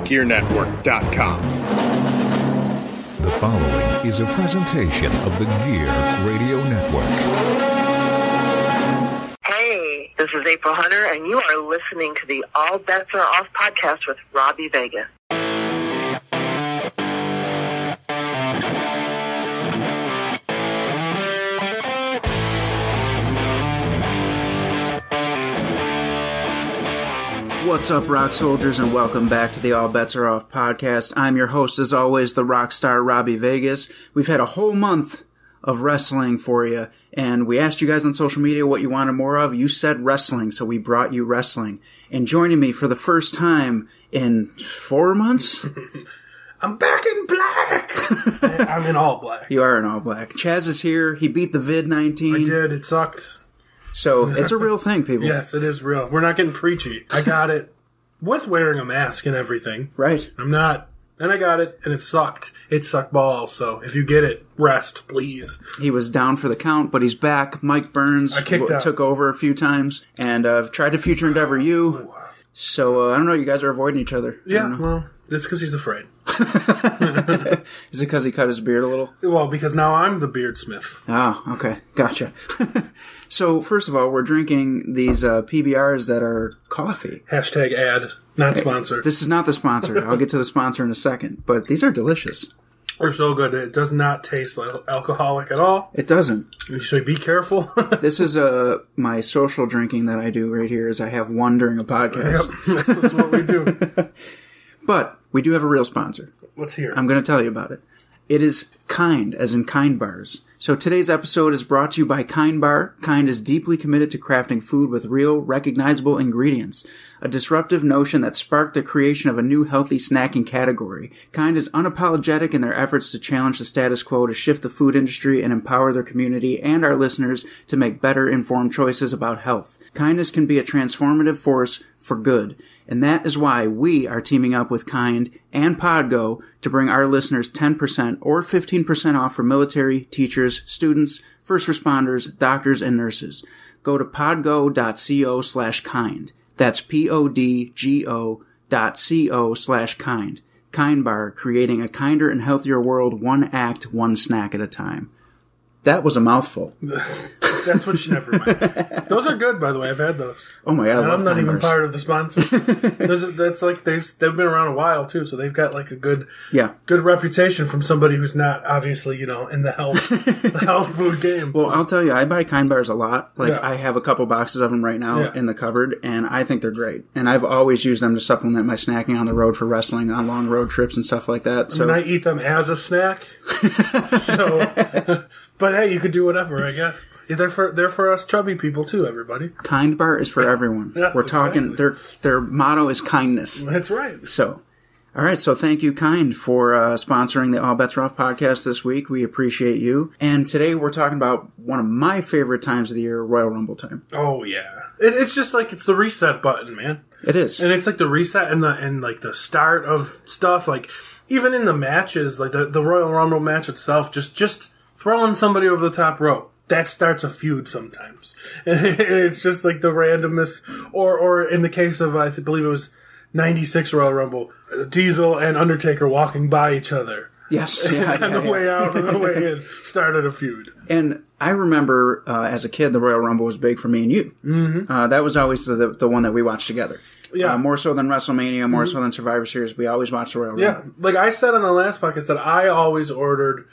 GearNetwork.com. The following is a presentation of the Gear Radio Network. Hey, this is April Hunter, and you are listening to the All Bets Are Off podcast with Robbie Vega. What's up, rock soldiers, and welcome back to the All Bets Are Off podcast. I'm your host, as always, the rock star Robbie Vegas. We've had a whole month of wrestling for you, and we asked you guys on social media what you wanted more of. You said wrestling, so we brought you wrestling. And joining me for the first time in 4 months... I'm back in black! I'm in all black. You are in all black. Chaz is here. He beat the vid-19. I did. It sucked. So, it's a real thing, people. Yes, it is real. We're not getting preachy. I got it with wearing a mask and everything. Right. I'm not. And I got it, and it sucked. It sucked balls, so if you get it, rest, please. He was down for the count, but he's back. Mike Burns took over a few times, and tried to future endeavor you. So, I don't know, you guys are avoiding each other. Yeah, well, that's because he's afraid. Is it because he cut his beard a little? Well, because now I'm the beardsmith. Oh, okay. Gotcha. So, first of all, we're drinking these PBRs that are coffee. Hashtag ad, not sponsored. This is not the sponsor. I'll get to the sponsor in a second. But these are delicious. They're so good. It does not taste like alcoholic at all. It doesn't. So be careful. This is my social drinking that I do right here is I have one during a podcast. Yep. That's what we do. But we do have a real sponsor. What's here? I'm going to tell you about it. It is Kind, as in Kind Bars. So today's episode is brought to you by Kind Bar. Kind is deeply committed to crafting food with real, recognizable ingredients. A disruptive notion that sparked the creation of a new healthy snacking category. Kind is unapologetic in their efforts to challenge the status quo, to shift the food industry and empower their community and our listeners to make better informed choices about health. Kindness can be a transformative force for good. And that is why we are teaming up with Kind and Podgo to bring our listeners 10% or 15% off for military, teachers, students, first responders, doctors, and nurses. Go to podgo.co/kind. That's podgo.co/kind. Kind Bar, creating a kinder and healthier world, one act, one snack at a time. That was a mouthful. That's what you never mind. Those are good, by the way. I've had those. Oh my god! And I'm not even Bars. part of the sponsor. That's like they've been around a while too, so they've got like a good reputation from somebody who's not obviously in the health food game. Well, so. I'll tell you, I buy Kind Bars a lot. I have a couple boxes of them right now in the cupboard, and I think they're great. And I've always used them to supplement my snacking on the road for wrestling, on long road trips and stuff like that. So I eat them as a snack. So. But hey, you could do whatever, I guess. They're for us chubby people too, everybody. Kind Bar is for everyone. Yes, We're talking. Exactly. Their motto is kindness. That's right. So, all right. So thank you, Kind, for sponsoring the All Bets Are Off podcast this week. We appreciate you. And today we're talking about one of my favorite times of the year, Royal Rumble time. Oh yeah, it's just like it's the reset button, man. It is, and it's like the reset and the start of stuff. Like even in the matches, like the Royal Rumble match itself, just throwing somebody over the top rope, that starts a feud sometimes. And it's just like the randomness, or in the case of, I believe it was 96 Royal Rumble, Diesel and Undertaker walking by each other. Yes. On the way out and the way in started a feud. And I remember as a kid, the Royal Rumble was big for me and you. Mm-hmm. That was always the one that we watched together. Yeah. More so than WrestleMania, more so than Survivor Series. We always watched the Royal Rumble. Yeah. Like I said on the last podcast that I always ordered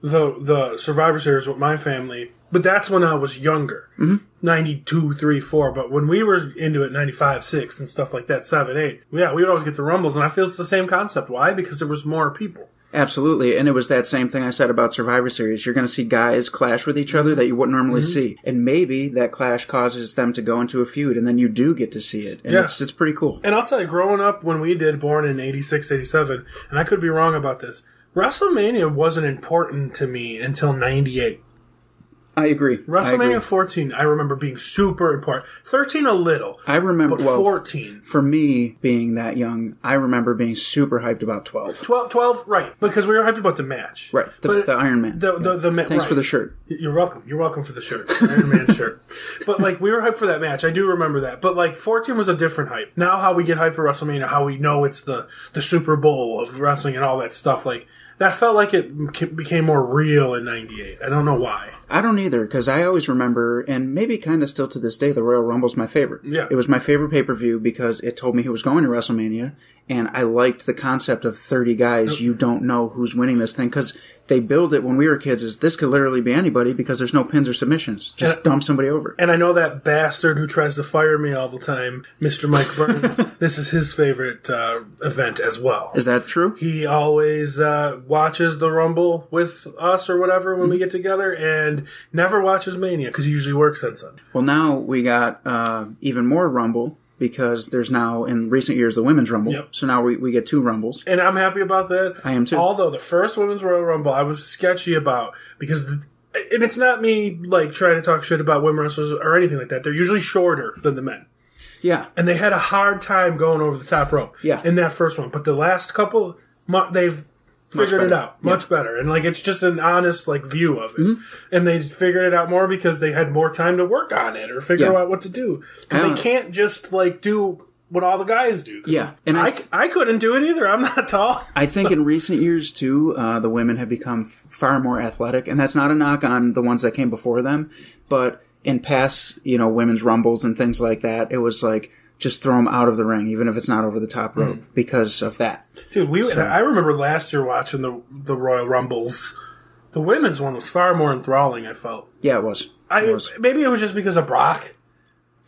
the Survivor Series with my family, but that's when I was younger. Mm-hmm. 92, 3, 4. But when we were into it, 95, 6 and stuff like that, 7, 8, we would always get the Rumbles, and I feel it's the same concept. Why? Because there was more people. Absolutely, and it was that same thing I said about Survivor Series. You're going to see guys clash with each other that you wouldn't normally see, and maybe that clash causes them to go into a feud, and then you do get to see it, and it's pretty cool. And I'll tell you, growing up when we did, born in 86, 87, and I could be wrong about this, WrestleMania wasn't important to me until 98. I agree. WrestleMania 14, I remember being super important. 13 a little. I remember, but 14. For me, being that young, I remember being super hyped about 12. 12, right. Because we were hyped about the match. Right. The Iron Man. Thanks for the shirt. You're welcome. You're welcome for the shirt. Iron Man shirt. But, like, we were hyped for that match. I do remember that. But, like, 14 was a different hype. Now how we get hyped for WrestleMania, how we know it's the Super Bowl of wrestling and all that stuff, like, that felt like it became more real in 98. I don't know why. I don't either, because I always remember, and maybe kind of still to this day, the Royal Rumble's my favorite. Yeah. It was my favorite pay-per-view because it told me who was going to WrestleMania, and I liked the concept of 30 guys. You don't know who's winning this thing, because they build it when we were kids as this could literally be anybody because there's no pins or submissions. Just dump somebody over. And I know that bastard who tries to fire me all the time, Mr. Mike Burns, this is his favorite event as well. Is that true? He always watches the Rumble with us or whatever when we get together and never watches Mania because he usually works on Sunday. Well, now we got even more Rumble because there's now, in recent years, the Women's Rumble. Yep. So now we get 2 Rumbles. And I'm happy about that. I am too. Although the first Women's Royal Rumble I was sketchy about because... and it's not me like trying to talk shit about women wrestlers or anything like that. They're usually shorter than the men. Yeah. And they had a hard time going over the top rope in that first one. But the last couple, they've figured it out much better. And like it's just an honest like view of it. Mm-hmm. And they figured it out more because they had more time to work on it or figure out what to do. Because they can't just like do what all the guys do. Yeah. And I couldn't do it either. I'm not tall. I think in recent years, too, the women have become far more athletic. And that's not a knock on the ones that came before them. But in past, women's rumbles and things like that, it was like, just throw them out of the ring, even if it's not over the top rope, because of that. Dude, I remember last year watching the Royal Rumbles. The women's one was far more enthralling, I felt. Yeah, it was. Maybe it was just because of Brock.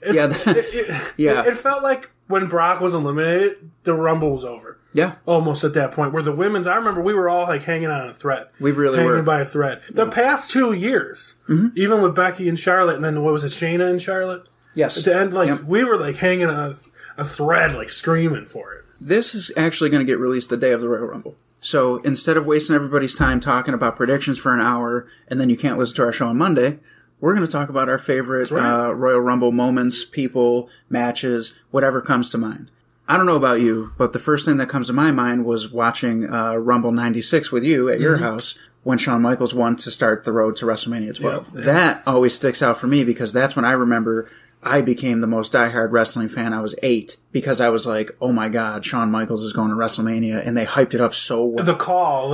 It felt like when Brock was eliminated, the Rumble was over. Yeah. Almost at that point. Where the women's, I remember we were all like hanging on a thread. We really were. Hanging by a thread. The past 2 years, even with Becky and Charlotte, and then what was it, Shayna and Charlotte? Yes. At the end, we were like hanging on a thread, like screaming for it. This is actually going to get released the day of the Royal Rumble. So instead of wasting everybody's time talking about predictions for an hour, and then you can't listen to our show on Monday, we're going to talk about our favorite Royal Rumble moments, people, matches, whatever comes to mind. I don't know about you, but the first thing that comes to my mind was watching Rumble 96 with you at your house when Shawn Michaels won to start the road to WrestleMania 12. Yep. That always sticks out for me because that's when I remember I became the most diehard wrestling fan. I was 8 because I was like, oh my God, Shawn Michaels is going to WrestleMania, and they hyped it up so well. The call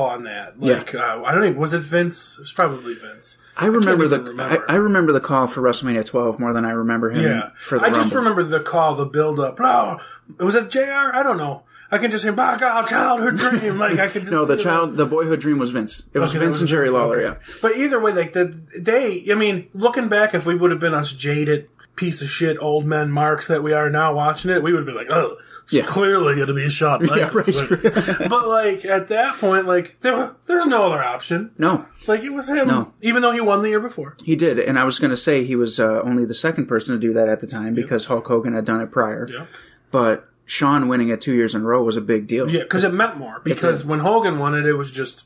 on that. Like, I don't even, was it Vince? It was probably Vince. I remember the call for WrestleMania 12 more than I remember him for the Rumble. I just remember the call, the build-up. Oh, was it JR? I don't know. I can just hear, "Back out, childhood dream." Like I can just the boyhood dream was Vince. It was Vince and Jerry Lawler. Yeah, but either way, like I mean, looking back, if we would have been us jaded piece of shit old men marks that we are now watching it, we would have been like, oh, it's clearly going to be a shot. Yeah, right. But like at that point, like there's no other option. No, like it was him. Even though he won the year before, he did. And I was going to say he was only the second person to do that at the time because Hulk Hogan had done it prior. Yeah, but Shawn winning it 2 years in a row was a big deal. Yeah, because it meant more. Because when Hogan won it, it was just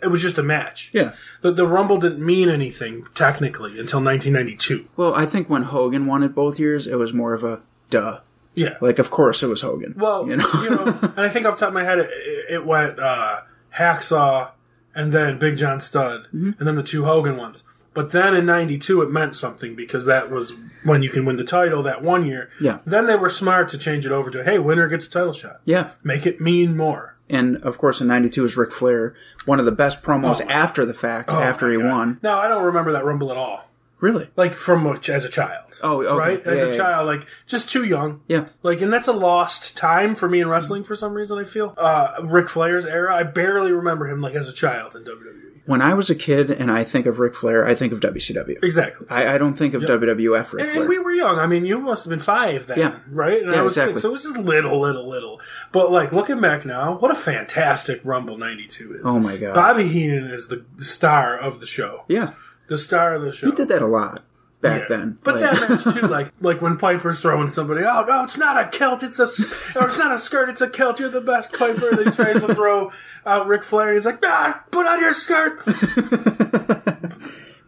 a match. Yeah. The Rumble didn't mean anything, technically, until 1992. Well, I think when Hogan won it both years, it was more of a duh. Yeah. Like, of course it was Hogan. Well, and I think off the top of my head, it went Hacksaw and then Big John Studd, and then the 2 Hogan ones. But then in 92, it meant something because that was when you can win the title that one year. Yeah. Then they were smart to change it over to, hey, winner gets a title shot. Yeah. Make it mean more. And, of course, in 92 was Ric Flair. One of the best promos after the fact, after he won. No, I don't remember that Rumble at all. Really? Like, as a child. Oh, okay. Right? As a child, like, just too young. Yeah. Like, and that's a lost time for me in wrestling for some reason, I feel. Ric Flair's era, I barely remember him, like, as a child in WWE. When I was a kid and I think of Ric Flair, I think of WCW. Exactly. I don't think of WWF Ric Flair. And we were young. I mean, you must have been 5 then, right? And I was 6, so it was just little. But, like, looking back now, what a fantastic Rumble 92 is. Oh, my God. Bobby Heenan is the star of the show. Yeah. The star of the show. He did that a lot back then. But that match, too, like when Piper's throwing somebody, oh, no, it's not a kilt, or it's not a skirt, it's a kilt, you're the best, Piper. And he tries to throw out Ric Flair, and he's like, put on your skirt.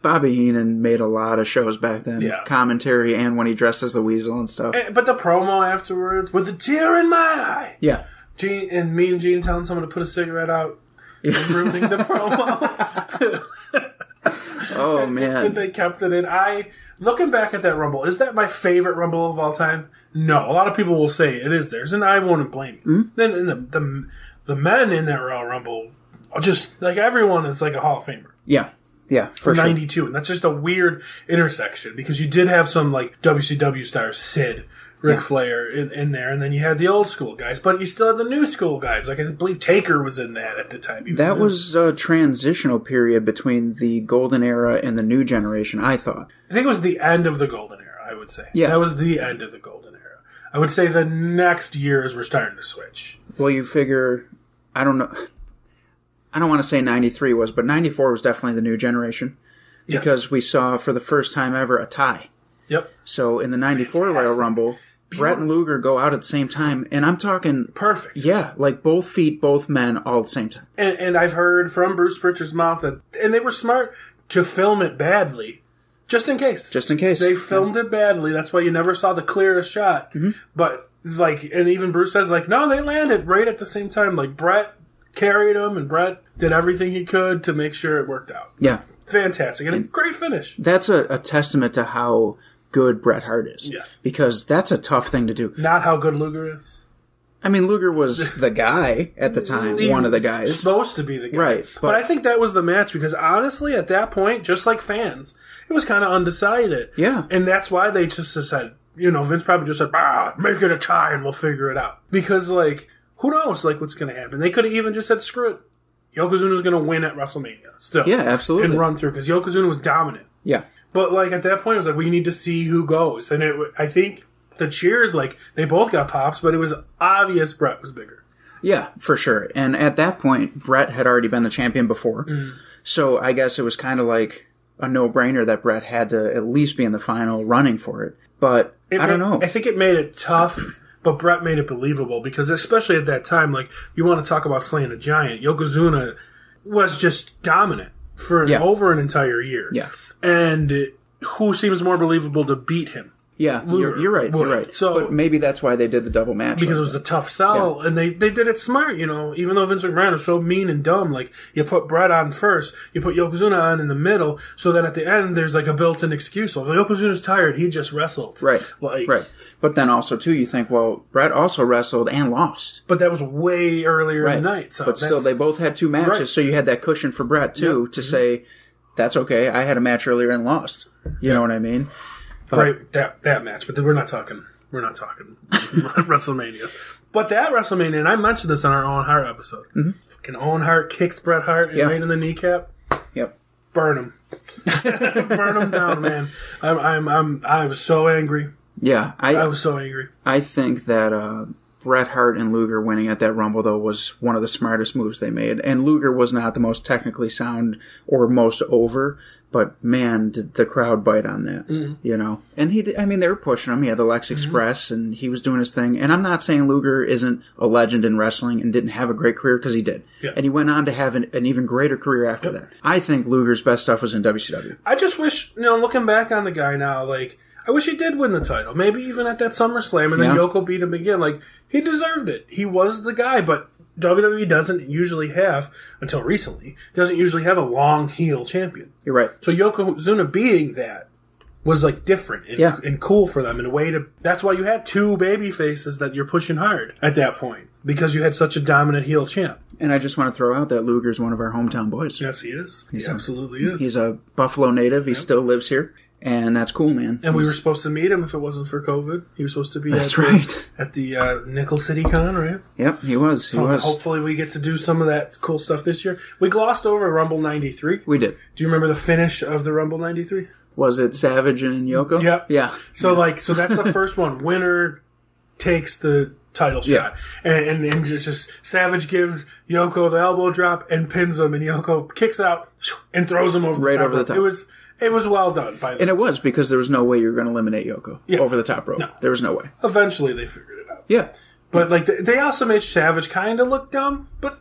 Bobby Heenan made a lot of shows back then. Yeah. Commentary and when he dressed as the Weasel and stuff. But the promo afterwards, with a tear in my eye. Yeah. Gene and me and Gene telling someone to put a cigarette out and ruining the promo. Oh, man. And they kept it in. Looking back at that Rumble, is that my favorite Rumble of all time? No. A lot of people will say it is theirs, and I won't blame you. Mm-hmm. Then the men in that Royal Rumble, just like everyone is like a Hall of Famer. Yeah. Yeah, for sure. 92. And that's just a weird intersection because you did have some like WCW stars, Sid, Ric Flair in there, and then you had the old school guys, but you still had the new school guys. Like I believe Taker was in that at the time. That was a transitional period between the golden era and the new generation, I thought. I think it was the end of the golden era, I would say. Yeah. That was the end of the golden era. I would say the next years were starting to switch. Well, you figure, I don't know, I don't want to say 93 was, but 94 was definitely the new generation because we saw for the first time ever a tie. Yep. So in the 94 Royal Rumble, Brett and Luger go out at the same time, and I'm talking... Perfect. Yeah, like both feet, both men, all at the same time. And I've heard from Bruce Pritchard's mouth that... And they were smart to film it badly, just in case. Just in case. They filmed it badly. That's why you never saw the clearest shot. Mm-hmm. But, like, and even Bruce says, like, no, they landed right at the same time. Like, Brett carried him, and Brett did everything he could to make sure it worked out. Yeah. Fantastic. And a great finish. That's a testament to how good Bret Hart is. Yes. Because that's a tough thing to do. Not how good Luger is. I mean, Luger was the guy at the time, one of the guys. Supposed to be the guy. Right. But I think that was the match because honestly, at that point, just like fans, it was kind of undecided. Yeah. And that's why they just said, Vince probably just said, make it a tie and we'll figure it out. Because, like, who knows, like, what's going to happen? They could have even just said, screw it. Yokozuna was going to win at WrestleMania still. Yeah, absolutely. And run through because Yokozuna was dominant. Yeah. But, like, at that point, it was like, we need to see who goes. And I think the cheers, like, they both got pops, but it was obvious Bret was bigger. Yeah, for sure. And at that point, Bret had already been the champion before. So I guess it was kind of like a no-brainer that Bret had to at least be in the final running for it. But I don't know. I think it made it tough, but Bret made it believable because especially at that time, like, you want to talk about slaying a giant. Yokozuna was just dominant for over an entire year. Yeah. And who seems more believable to beat him? Yeah, you're right. You're right. So, but maybe that's why they did the double match. Because it was a tough sell, and they did it smart, Even though Vince McMahon was so mean and dumb, like, you put Bret on first, you put Yokozuna on in the middle, so then at the end, there's like a built-in excuse. Like, Yokozuna's tired, he just wrestled. Right, like, right. But then also, too, you think, well, Bret also wrestled and lost. But that was way earlier in the night. So but still, they both had two matches, so you had that cushion for Bret, too, to say, that's okay, I had a match earlier and lost. You know what I mean? Right, that match, but we're not talking WrestleManias. But that WrestleMania, and I mentioned this on our Owen Hart episode. Fucking Owen Hart kicks Bret Hart and right in the kneecap. Yep. Burn him. Burn him down, man. I was so angry. Yeah, I was so angry. I think that Bret Hart and Luger winning at that Rumble, though, was one of the smartest moves they made. And Luger was not the most technically sound or most over, but man, did the crowd bite on that, And he did, I mean, they were pushing him. He had the Lex Express, and he was doing his thing. And I'm not saying Luger isn't a legend in wrestling and didn't have a great career, because he did. Yeah. And he went on to have an even greater career after that. I think Luger's best stuff was in WCW. I just wish, looking back on the guy now, like, I wish he did win the title. Maybe even at that SummerSlam, and then Yoko beat him again. Like, he deserved it. He was the guy, but WWE doesn't usually have, until recently, doesn't usually have a long heel champion. You're right. So Yokozuna being that was, like, different and cool for them in a way to... That's why you had two baby faces that you're pushing hard at that point, because you had such a dominant heel champ. And I just want to throw out that Luger's one of our hometown boys. Yes, he is. He absolutely is. He's a Buffalo native. He still lives here. And that's cool, man. And we were supposed to meet him if it wasn't for COVID. He was supposed to be at the Nickel City Con, right? Yep, he was. Hopefully we get to do some of that cool stuff this year. We glossed over Rumble 93. We did. Do you remember the finish of the Rumble 93? Was it Savage and Yoko? Yep. Yeah. So that's the first one. Winner takes the title shot. And just Savage gives Yoko the elbow drop and pins him, and Yoko kicks out and throws him over the top. It was well done by them. And it was, because there was no way you were going to eliminate Yoko over the top rope. No. There was no way. Eventually they figured it out. Yeah. But, like, they also made Savage kind of look dumb, but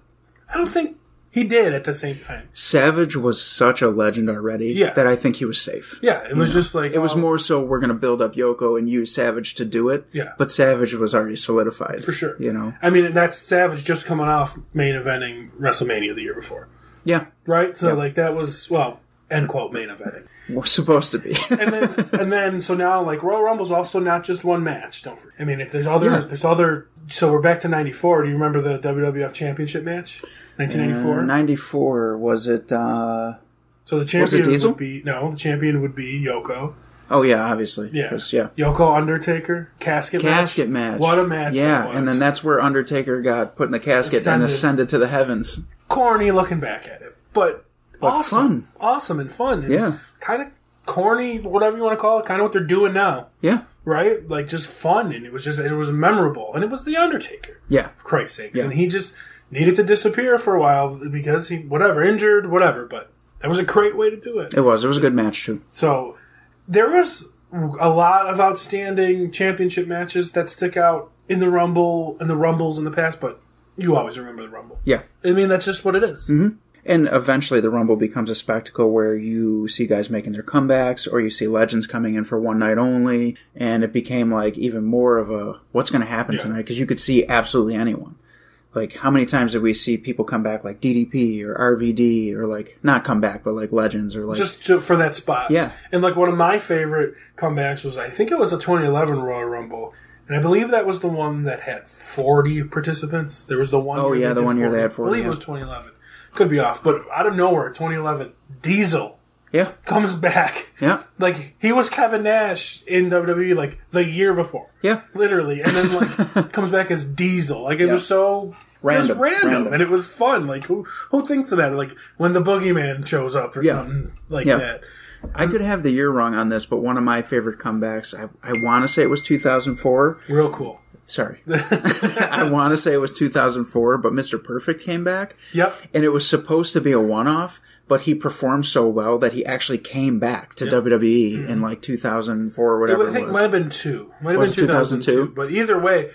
I don't think He did at the same time. Savage was such a legend already that I think he was safe. Yeah, it was just like... It was more so we're going to build up Yoko and use Savage to do it. Yeah. But Savage was already solidified. For sure. You know? I mean, that's Savage just coming off main eventing WrestleMania the year before. Yeah. Right? So, like, that was, well, end quote, main eventing. Was supposed to be. and then, so now, like, Royal Rumble's also not just one match, don't forget. I mean, if there's other, so we're back to 94. Do you remember the WWF Championship match? 1994? 94, was it, So the champion was it Diesel? the champion would be Yoko. Oh, yeah, obviously. Yeah. Yeah. Yoko, Undertaker, casket match. What a match Yeah, that was. and then that's where Undertaker got put in the casket and ascended to the heavens. Corny looking back at it. But awesome. Fun. Awesome and fun. And Yeah. kind of corny, whatever you want to call it, kind of what they're doing now. Yeah. Right? Like, just fun, and it was memorable. And it was The Undertaker. Yeah. For Christ's sakes. Yeah. And he just needed to disappear for a while because he, injured, whatever. But that was a great way to do it. It was a good match, too. So, there was a lot of outstanding championship matches that stick out in the Rumble and the Rumbles in the past, but you always remember the Rumble. Yeah. I mean, that's just what it is. Mm-hmm. And eventually the Rumble becomes a spectacle where you see guys making their comebacks or you see legends coming in for one night only, and it became like even more of a what's going to happen tonight, because you could see absolutely anyone. Like, how many times did we see people come back like DDP or RVD or like, not come back, but like legends or like... Just for that spot. Yeah. And like one of my favorite comebacks was, I think it was the 2011 Royal Rumble. And I believe that was the one that had 40 participants. There was the one year. Oh, yeah, the one year they had 40. I believe it was 2011. Could be off. But out of nowhere, 2011, Diesel comes back. Yeah. Like, he was Kevin Nash in WWE like the year before. Yeah. Literally. And then like comes back as Diesel. Like, it was so... Random. It was random. And it was fun. Like, who thinks of that? Like, when the Boogeyman shows up or something like that. I could have the year wrong on this, but one of my favorite comebacks, I want to say it was 2004. Real cool. Sorry. I want to say it was 2004, but Mr. Perfect came back. Yep. And it was supposed to be a one-off, but he performed so well that he actually came back to WWE in like 2004 or whatever it was. I think it might have been 2. Might have Was been it 2002? But either way,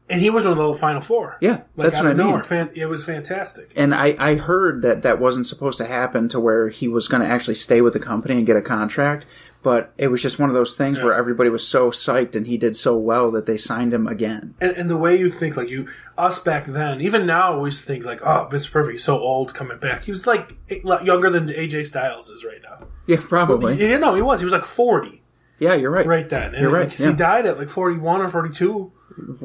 and he was one of the Final Four. Yeah, like, that's what I mean. It was fantastic. And I heard that wasn't supposed to happen to where he was going to actually stay with the company and get a contract, but it was just one of those things where everybody was so psyched and he did so well that they signed him again. And the way you think, like us back then, even now, always think like, oh, Mr. Perfect, he's so old coming back. He was like younger than AJ Styles is right now. Yeah, probably. You know, he was. He was like 40. Yeah, you're right. Right then. And you're right. Because he died at like 41 or 42.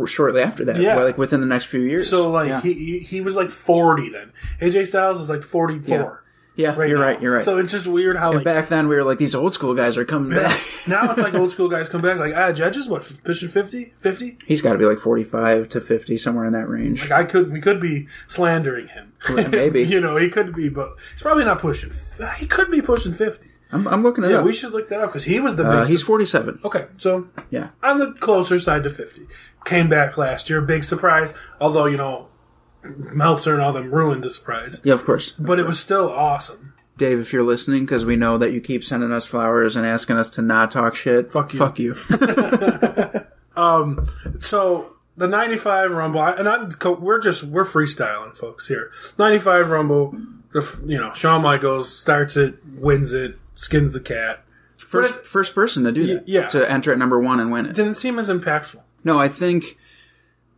Shortly after that. Yeah. Like within the next few years. So like he was like 40 then. AJ Styles was like 44. Yeah, right you're now. right. You're right. So it's just weird how like back then we were like, these old school guys are coming back. Now it's like old school guys come back. Like Judge is what, pushing 50? 50? He's got to be like 45 to 50, somewhere in that range. Like we could be slandering him. Maybe. You know, he could be, but he's probably not pushing. He could be pushing 50. I'm looking it up. Yeah, we should look that up because he was the big. He's 47. Okay, so yeah, on the closer side to 50. Came back last year, big surprise. Although Meltzer and all them ruined the surprise. Yeah, of course. But it was still awesome. Dave, if you're listening, because we know that you keep sending us flowers and asking us to not talk shit. Fuck you. Fuck you. So the 95 Rumble, we're freestyling, folks. Here, 95 Rumble. Shawn Michaels starts it, wins it, skins the cat. First person to do that. Yeah. To enter at number 1 and win it. Didn't seem as impactful. No, I think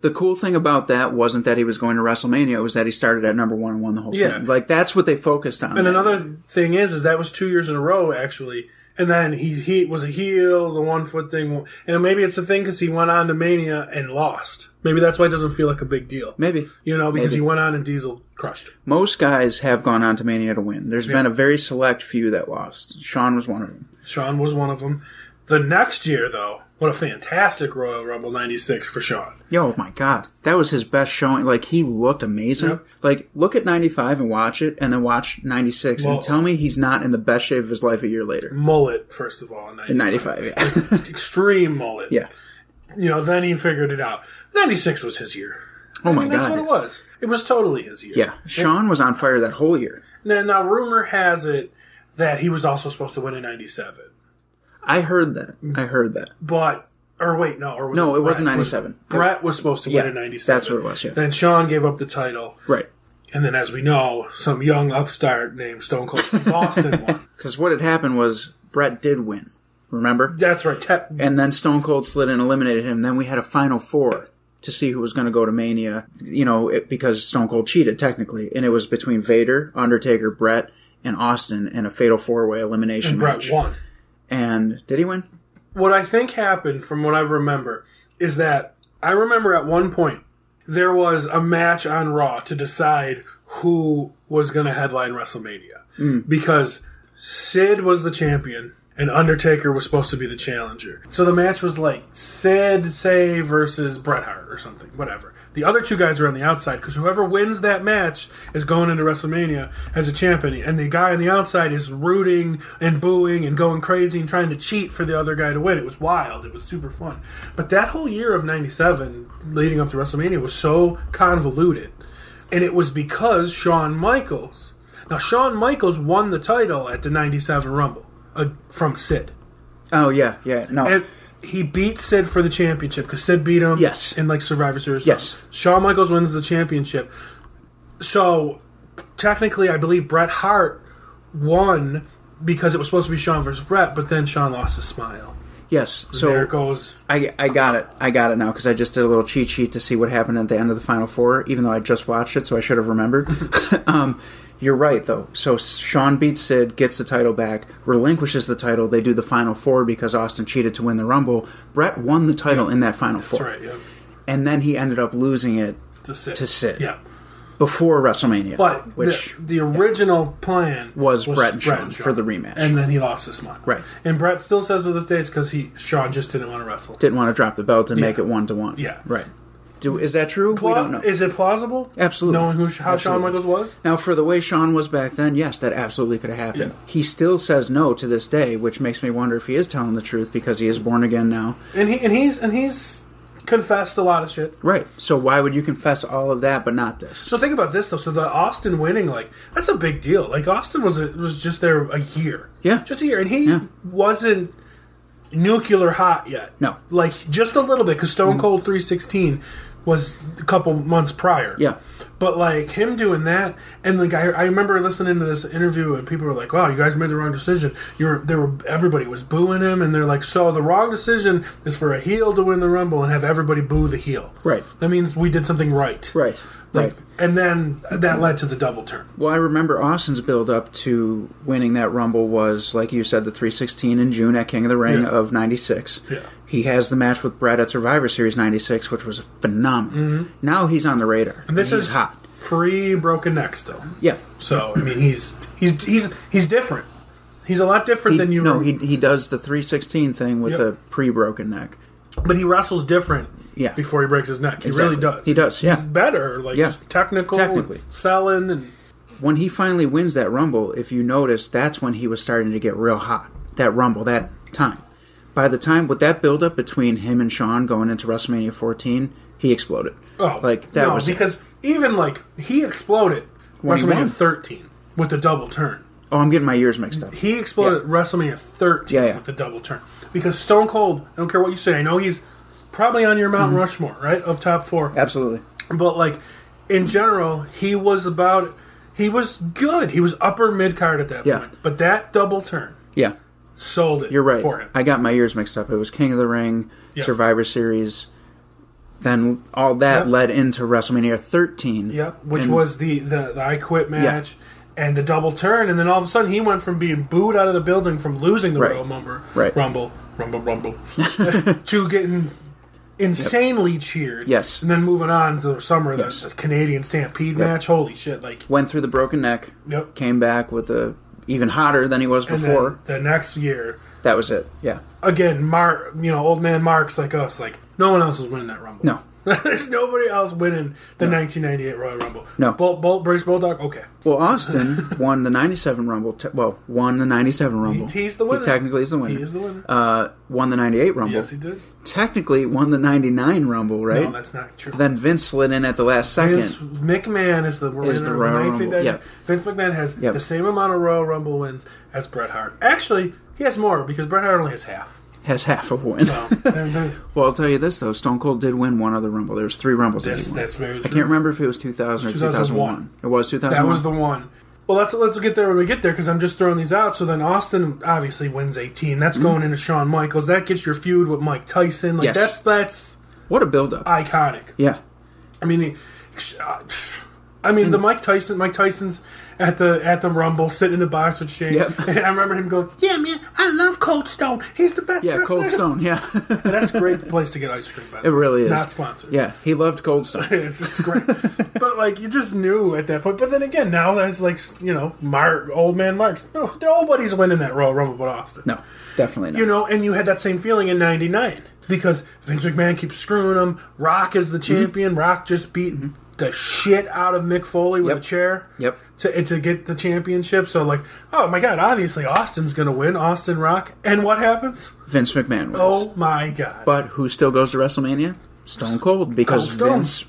the cool thing about that wasn't that he was going to WrestleMania. It was that he started at number 1 and won the whole thing. Like, that's what they focused on. And another thing is that was 2 years in a row, actually. And then he was a heel, the 1 foot thing. And maybe it's a thing because he went on to Mania and lost. Maybe that's why it doesn't feel like a big deal. Maybe. Because he went on and Diesel crushed him. Most guys have gone on to Mania to win. There's been a very select few that lost. Shawn was one of them. Shawn was one of them. The next year, though, what a fantastic Royal Rumble 96 for Shawn. Yo, my God. That was his best showing. Like, he looked amazing. Yep. Like, look at 95 and watch it, and then watch 96 and tell me he's not in the best shape of his life a year later. Mullet, first of all, in 95. Yeah. Extreme mullet. Yeah. Then he figured it out. 96 was his year. Oh, my God. That's what it was. It was totally his year. Yeah. Shawn was on fire that whole year. Now, rumor has it that he was also supposed to win in 97. I heard that. But, or wait, no. Or was it wasn't 97. Brett was supposed to win in 97. That's what it was, yeah. Then Shawn gave up the title. Right. And then, as we know, some young upstart named Stone Cold Steve Austin won. Because what had happened was Brett did win. Remember? That's right. And then Stone Cold slid in and eliminated him. Then we had a Final Four to see who was going to go to Mania, because Stone Cold cheated, technically. And it was between Vader, Undertaker, Brett, and Austin in a fatal four-way elimination match. And Brett won. And did he win? What I think happened, from what I remember, is that I remember at one point there was a match on Raw to decide who was going to headline WrestleMania. Because Sid was the champion and Undertaker was supposed to be the challenger. So the match was like Sid, say, versus Bret Hart or something, whatever. The other two guys are on the outside because whoever wins that match is going into WrestleMania as a champion. And the guy on the outside is rooting and booing and going crazy and trying to cheat for the other guy to win. It was wild. It was super fun. But that whole year of 97 leading up to WrestleMania was so convoluted. And it was because Shawn Michaels... Now, Shawn Michaels won the title at the 97 Rumble from Sid. Oh, yeah. No. And he beat Sid for the championship because Sid beat him in like Survivor Series. Yes. Shawn Michaels wins the championship. So, technically, I believe Bret Hart won because it was supposed to be Shawn versus Bret, but then Shawn lost his smile. Yes. So there it goes. I got it. I got it now because I just did a little cheat sheet to see what happened at the end of the Final Four, even though I just watched it, so I should have remembered. You're right, though. So Shawn beats Sid, gets the title back, relinquishes the title. They do the Final Four because Austin cheated to win the Rumble. Bret won the title in that Final Four. That's right, yeah. And then he ended up losing it to Sid. Yeah. Before WrestleMania. But the original plan was Bret and Shawn for the rematch. And then he lost his smile. Right. And Bret still says to this day it's because Shawn just didn't want to wrestle. Didn't want to drop the belt and make it 1-1. Yeah. Right. Is that true? We don't know. Is it plausible? Absolutely. Knowing how Shawn Michaels was? Now, for the way Shawn was back then, yes, that absolutely could have happened. Yeah. He still says no to this day, which makes me wonder if he is telling the truth because he is born again now. And he's confessed a lot of shit. Right. So why would you confess all of that but not this? So think about this, though. So the Austin winning, that's a big deal. Austin was just there a year. Yeah. Just a year. And he wasn't nuclear hot yet. No. Just a little bit, because Stone Cold 316 was a couple months prior. Yeah. But, him doing that, and, I remember listening to this interview, and people were like, wow, you guys made the wrong decision. Everybody was booing him, and they're like, so the wrong decision is for a heel to win the Rumble and have everybody boo the heel. Right. That means we did something right. Right. Right. And then that led to the double turn. Well, I remember Austin's build-up to winning that Rumble was, like you said, the 316 in June at King of the Ring of 96. Yeah. He has the match with Brett at Survivor Series 96, which was phenomenal. Mm-hmm. Now he's on the radar. And this is hot. Pre-broken neck still. Yeah. So, I mean, he's different. He's a lot different than you. No, he does the 316 thing with the pre-broken neck. But he wrestles different. Yeah. Before he breaks his neck. He really does. He does, He's better, just technically. Selling and... When he finally wins that Rumble, if you notice, that's when he was starting to get real hot. That Rumble, that time. By the time, with that build-up between him and Shawn going into WrestleMania 14, he exploded. Oh, was because even, he exploded when WrestleMania 13 with the double turn. Oh, I'm getting my years mixed up. He exploded WrestleMania 13 with the double turn. Because Stone Cold, I don't care what you say, I know he's probably on your Mount Rushmore, right, of top 4. Absolutely. But, in general, he was good. He was upper mid-card at that point. But that double turn sold it. You're right. For him. I got my years mixed up. It was King of the Ring, Survivor Series. Then all that led into WrestleMania 13. Yep, which was the I Quit match and the double turn. And then all of a sudden he went from being booed out of the building from losing the Royal Rumble to getting insanely cheered. Yes. And then moving on to the summer, the Canadian Stampede match. Holy shit. Went through the broken neck. Yep. Came back with even hotter than he was before. And then the next year... That was it, yeah. Again, old man Marks like us, no one else is winning that Rumble. No. There's nobody else winning the 1998 Royal Rumble. No. Brace Bulldog? Okay. Well, Austin won the 97 Rumble. Won the 97 Rumble. He's the winner. He technically is the winner. He is the winner. Won the 98 Rumble. Yes, he did. Technically won the 99 Rumble, right? No, that's not true. Then Vince slid in at the last second. Vince McMahon is the winner of the Royal Rumble. Yep. Vince McMahon has the same amount of Royal Rumble wins as Bret Hart. Actually, he has more because Bret Hart only has half. has half a win. So, well, I'll tell you this, though. Stone Cold did win one other Rumble. There was 3 Rumbles that he won. That's very true. I can't remember if it was 2000 or 2001. It was 2001? That was the one. Well, let's get there when we get there, because I'm just throwing these out. So then Austin obviously wins 18. That's going into Shawn Michaels. That gets your feud with Mike Tyson. Like, yes. That's what a build-up. Iconic. Yeah. I mean, the Mike Tyson's at the Rumble, sitting in the box with Shane. Yep. And I remember him going, "Yeah, man, I love Cold Stone. He's the best wrestler." Cold Stone, yeah. And that's a great place to get ice cream, by the way. It really is. Not sponsored. Yeah, he loved Cold Stone. It's just great. But, like, you just knew at that point. But then again, now that's, like, old man Marks. No, nobody's winning that Royal Rumble but Austin. No, definitely not. And you had that same feeling in 99. Because Vince McMahon keeps screwing him. Rock is the champion. Rock just beat the shit out of Mick Foley with a chair. Yep. To get the championship. So, like, oh my God, obviously Austin's going to win. Austin, Rock. And what happens? Vince McMahon wins. Oh my God. But who still goes to WrestleMania? Stone Cold. Because Vince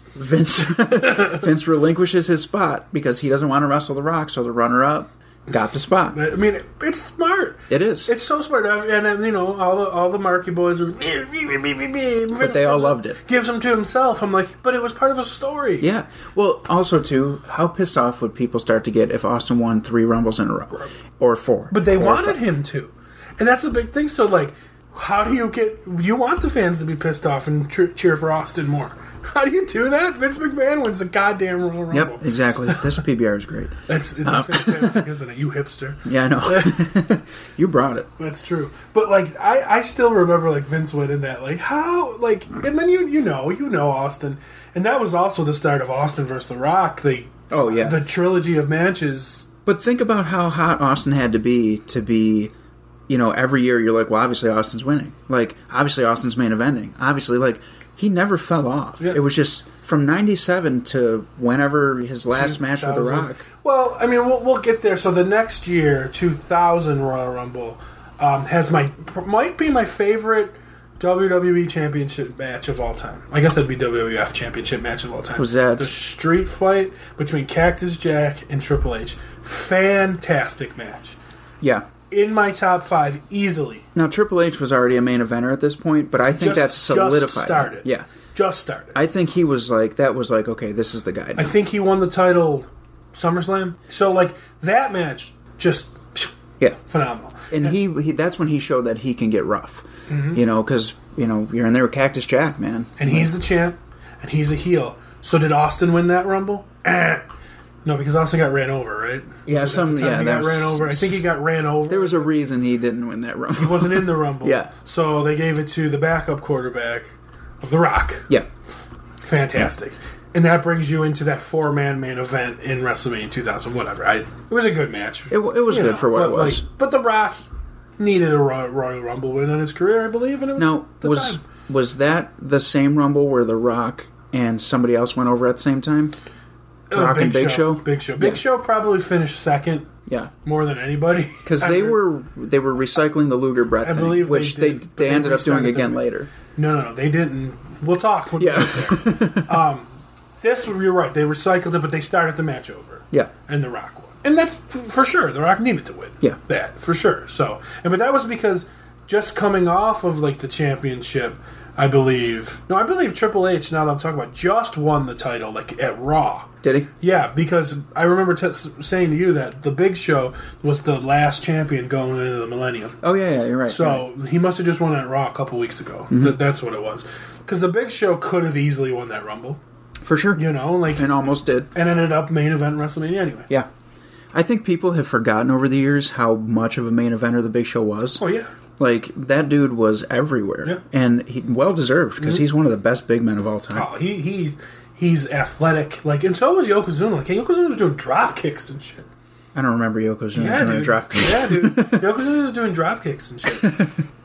relinquishes his spot because he doesn't want to wrestle The Rock. So the runner-up got the spot. I mean, it's smart. It is. It's so smart. And all the Marky boys were, but they all loved it. Gives him to himself. I'm like, but it was part of a story. Yeah. Well, also, too, how pissed off would people start to get if Austin won 3 Rumbles in a row? Or 4. But they wanted him to. And that's the big thing. So, like, how do you want the fans to be pissed off and cheer for Austin more? How do you do that? Vince McMahon wins the goddamn Royal Rumble. Yep, exactly. This PBR is great. That's fantastic, isn't it? You hipster. Yeah, I know. You brought it. That's true. But, like, I still remember, like, Vince winning that. Like, how, like, and then you know Austin. And that was also the start of Austin versus The Rock. The trilogy of matches. But think about how hot Austin had to be, every year you're like, well, obviously Austin's winning. Like, obviously Austin's main eventing. Obviously, like, he never fell off. Yeah. It was just from 97 to whenever his last match with The Rock. Well, I mean, we'll get there. So the next year, 2000 Royal Rumble, might be my favorite WWE Championship match of all time. I guess that'd be WWF Championship match of all time. Was that the street fight between Cactus Jack and Triple H? Fantastic match. Yeah. In my top 5, easily. Now, Triple H was already a main eventer at this point, but I think that's solidified. Just started. Yeah. Just started. I think he was like, okay, this is the guy now. I think he won the title SummerSlam. So, like, that match, just phenomenal. And he that's when he showed that he can get rough. Mm-hmm. Because, you're in there with Cactus Jack, man. And he's the champ, and he's a heel. So did Austin win that Rumble? No, because Austin got ran over, right? Yeah, he got ran over. I think he got ran over. There was a reason he didn't win that Rumble. He wasn't in the Rumble. Yeah. So they gave it to the backup quarterback of The Rock. Yeah. Fantastic. Yeah. And that brings you into that 4-man main event in WrestleMania 2000, whatever. It was a good match. It was good for what it was. But The Rock needed a Royal Rumble win in his career, I believe. And it was was that the same Rumble where The Rock and somebody else went over at the same time? Rock and Big Show? Big Show. Big Show probably finished second. Yeah. More than anybody. Because they were recycling the Luger Brett thing, believe which they ended up doing again later. No, they didn't. We'll talk. You're right. They recycled it, but they started the match over. Yeah. And The Rock won. And that's for sure. The Rock needed to win. Yeah. That, for sure. So, but that was because just coming off of, like, the championship, I believe Triple H, now that I'm talking about, just won the title, like, at Raw. Did he? Yeah, because I remember saying to you that the Big Show was the last champion going into the Millennium. Oh, yeah, you're right. So he must have just won at Raw a couple weeks ago. Mm-hmm. That's what it was. Because the Big Show could have easily won that Rumble. For sure. And almost did. And ended up main event WrestleMania anyway. Yeah. I think people have forgotten over the years how much of a main eventer the Big Show was. Oh, yeah. Like, that dude was everywhere. Yeah. And well-deserved, because he's one of the best big men of all time. Oh, he's athletic. Like, and so was Yokozuna. Like, Yokozuna was doing drop kicks and shit. I don't remember Yokozuna doing a drop kick. Yeah, dude. Yokozuna was doing drop kicks and shit.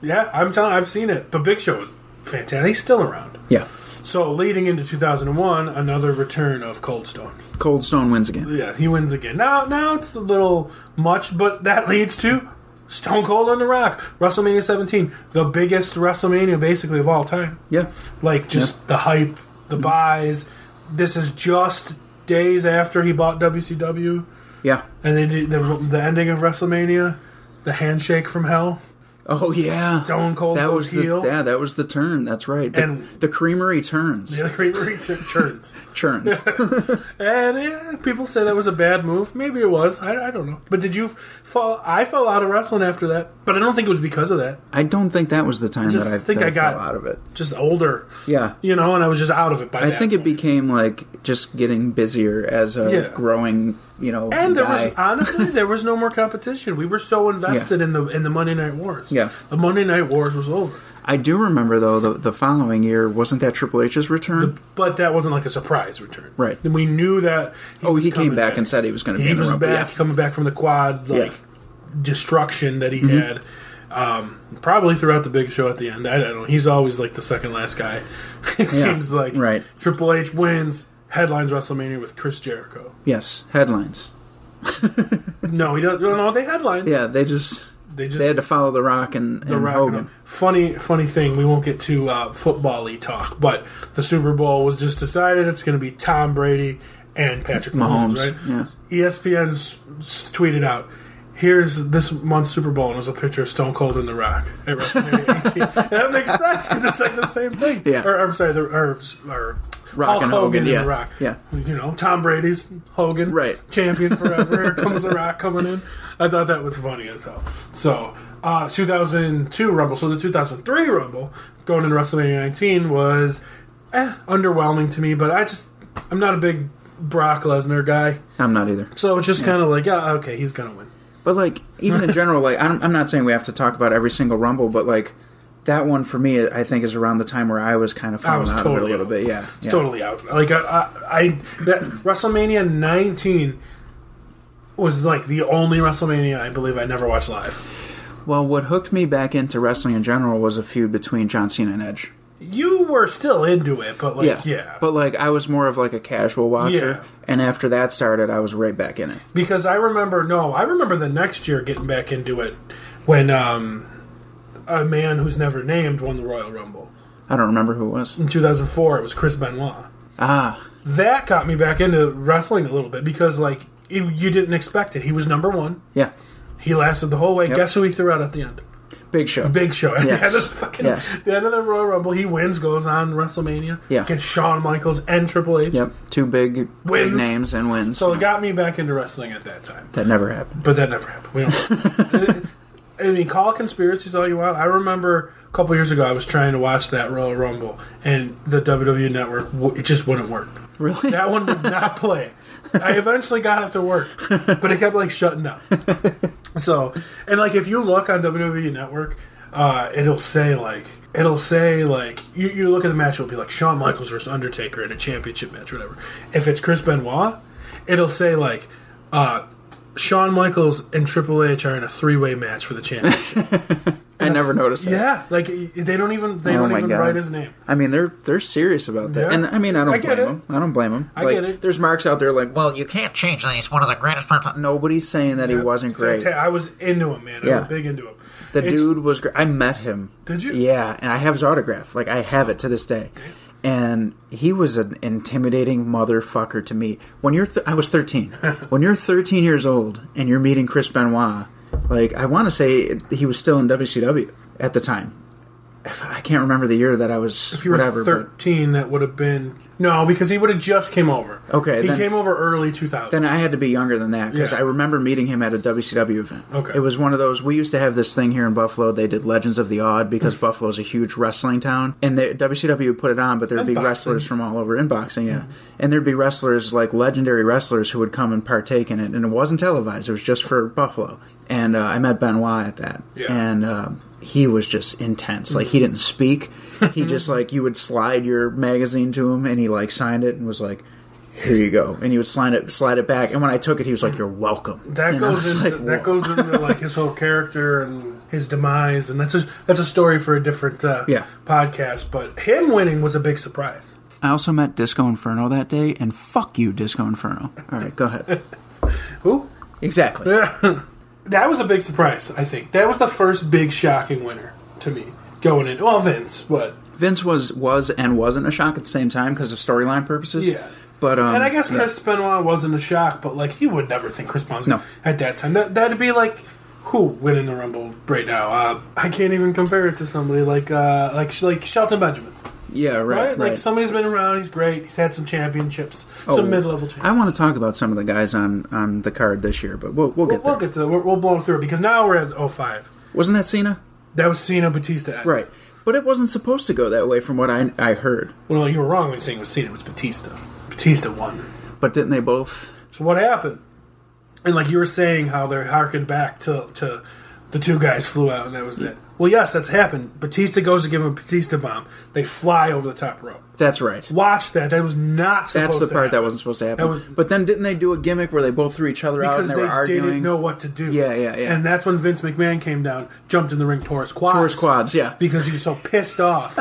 Yeah, I'm telling you, I've seen it. But Big Show was fantastic. He's still around. Yeah. So, leading into 2001, another return of Cold Stone. Cold Stone wins again. Yeah, he wins again. Now it's a little much, but that leads to Stone Cold and The Rock. WrestleMania 17. The biggest WrestleMania, basically, of all time. Yeah. Like, just the hype, the buys. This is just days after he bought WCW. Yeah. And they did the ending of WrestleMania, the handshake from hell. Oh yeah, Stone Cold that goes was heel. that was the turn. That's right. The creamery turns. Yeah, the creamery churns. Churns. And people say that was a bad move. Maybe it was. I don't know. But did you fall? I fell out of wrestling after that, but I don't think it was because of that. I don't think that was the time that I got fell out of it. Just older. Yeah. And I was just out of it by that think point. it became like just getting busier as a growing, And there was no more competition. We were so invested in the Monday Night Wars. Yeah. The Monday Night Wars was over. I do remember, though, the following year, wasn't that Triple H's return? But that wasn't like a surprise return. Right. And we knew that he came back and said he was going to be in the Rumble. He was back, coming back from the quad, destruction that he had. Probably throughout the Big Show at the end. I don't know. He's always like the second last guy. It seems like. Right. Triple H wins, headlines WrestleMania with Chris Jericho. Yes, headlines. No, he doesn't. No, they headlined. Yeah, they had to follow The Rock and Hogan. Funny thing, we won't get too football-y talk, but the Super Bowl was just decided it's going to be Tom Brady and Patrick Mahomes, right? Yeah. ESPN tweeted out, here's this month's Super Bowl, and it was a picture of Stone Cold and The Rock at WrestleMania 18. And that makes sense, because it's like the same thing. Yeah. I'm sorry, Rock Hulk and Hogan yeah. and The Rock. Yeah. Tom Brady's Hogan, right? Champion forever. Here comes The Rock coming in. I thought that was funny as hell. So, 2002 Rumble. So the 2003 Rumble going into WrestleMania 19 was underwhelming to me. But I'm not a big Brock Lesnar guy. I'm not either. So it's just kind of like, okay, he's gonna win. But even in general, I'm not saying we have to talk about every single Rumble, but that one for me, I think, is around the time where I was kind of falling out of it a little bit. Yeah, it's totally out. That WrestleMania 19 was the only WrestleMania I believe I never watched live. Well, what hooked me back into wrestling in general was a feud between John Cena and Edge. You were still into it, but yeah. But I was more of a casual watcher, and after that started, I was right back in it. Because I remember the next year getting back into it when a man who's never named won the Royal Rumble. I don't remember who it was. In 2004, it was Chris Benoit. Ah. That got me back into wrestling a little bit because, you didn't expect it. He was number one. Yeah. He lasted the whole way. Yep. Guess who he threw out at the end? Big Show. At Yes. the end of the Royal Rumble, he wins, goes on WrestleMania. Yeah. Against Shawn Michaels and Triple H. Yep. Two big names and wins. So it got me back into wrestling at that time. That never happened. But that never happened. We don't. Call conspiracies all you want. I remember a couple years ago I was trying to watch that Royal Rumble, and the WWE Network, it just wouldn't work. Really? That one would not play. I eventually got it to work, but it kept shutting down. So, and if you look on WWE Network, it'll say you look at the match, it'll be Shawn Michaels versus Undertaker in a championship match, or whatever. If it's Chris Benoit, it'll say Shawn Michaels and Triple H are in a 3-way match for the championship. I never noticed that. Yeah, they don't even write his name. I mean, they're serious about that, and I mean, I don't blame them. I get it. There's marks out there well, you can't change that. He's one of the greatest. Nobody's saying that he wasn't great. I was into him, man. I was big into him. The dude was great. I met him. Did you? Yeah, and I have his autograph. I have it to this day. And he was an intimidating motherfucker to meet. When I was 13. When you're 13 years old and you're meeting Chris Benoit, I want to say he was still in WCW at the time. I can't remember the year that I was. If you were 13, that would have been because he would have just came over. Okay, he came over early 2000. Then I had to be younger than that because I remember meeting him at a WCW event. Okay, it was one of those. We used to have this thing here in Buffalo. They did Legends of the Odd because Buffalo's a huge wrestling town, and WCW would put it on, but there'd be wrestlers from all over in boxing, and there'd be wrestlers legendary wrestlers who would come and partake in it, and it wasn't televised. It was just for Buffalo, and I met Benoit at that, and. He was just intense. He didn't speak. He just you would slide your magazine to him, and he signed it and was like, "Here you go." And he would slide it back. And when I took it, he was like, "You're welcome." That goes into his whole character and his demise, and that's a story for a different podcast. But him winning was a big surprise. I also met Disco Inferno that day, and fuck you, Disco Inferno. All right, go ahead. Who? Exactly. That was a big surprise, I think. That was the first big shocking winner to me going in. Well, Vince, but Vince was and wasn't a shock at the same time because of storyline purposes. Yeah. But and I guess Chris Benoit wasn't a shock, but you would never think Chris Benoit no. at that time. That'd be who winning the Rumble right now? I can't even compare it to somebody like Shelton Benjamin. Yeah, right. Like somebody's been around. He's great. He's had some championships, some mid-level championships. I want to talk about some of the guys on the card this year, but we'll get there. We'll get to that. We'll blow through it because now we're at 05. Wasn't that Cena? That was Cena, Batista. Right. But it wasn't supposed to go that way from what I heard. Well, no, you were wrong when saying it was Cena. It was Batista. Batista won. But didn't they both? So what happened? And like you were saying how they're harkened back to the two guys flew out and that was it. Well, yes, that's happened. Batista goes to give him a Batista bomb. They fly over the top rope. That's right. Watch that. That was not supposed to happen. That's the part that wasn't supposed to happen. But then didn't they do a gimmick where they both threw each other out and they were arguing? Because they didn't know what to do. Yeah. And that's when Vince McMahon came down, jumped in the ring, tore his quads. Yeah. Because he was so pissed off.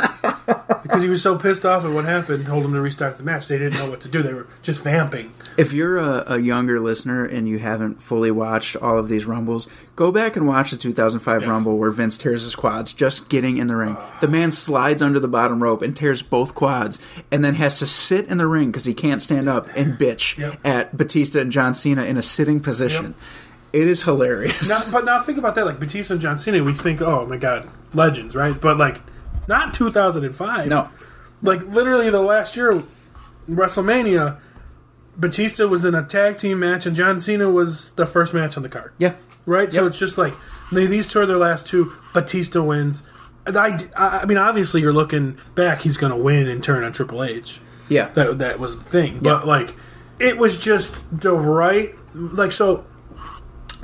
Because he was so pissed off at what happened, told him to restart the match. They didn't know what to do. They were just vamping. If you're a younger listener and you haven't fully watched all of these Rumbles, go back and watch the 2005 Rumble where Vince tears his quads just getting in the ring. The man slides under the bottom rope and tears both quads and then has to sit in the ring because he can't stand up and bitch at Batista and John Cena in a sitting position. It is hilarious. But now think about that. Like Batista and John Cena, we think, oh my God, legends, right? But like, not in 2005. No. Like literally the last year, WrestleMania, Batista was in a tag team match and John Cena was the first match on the card. Yeah. Right? Yep. So it's just like, these two are their last two. Batista wins. I mean, obviously you're looking back, he's going to win and turn on Triple H. Yeah. That was the thing. But like, it was just the right, like, so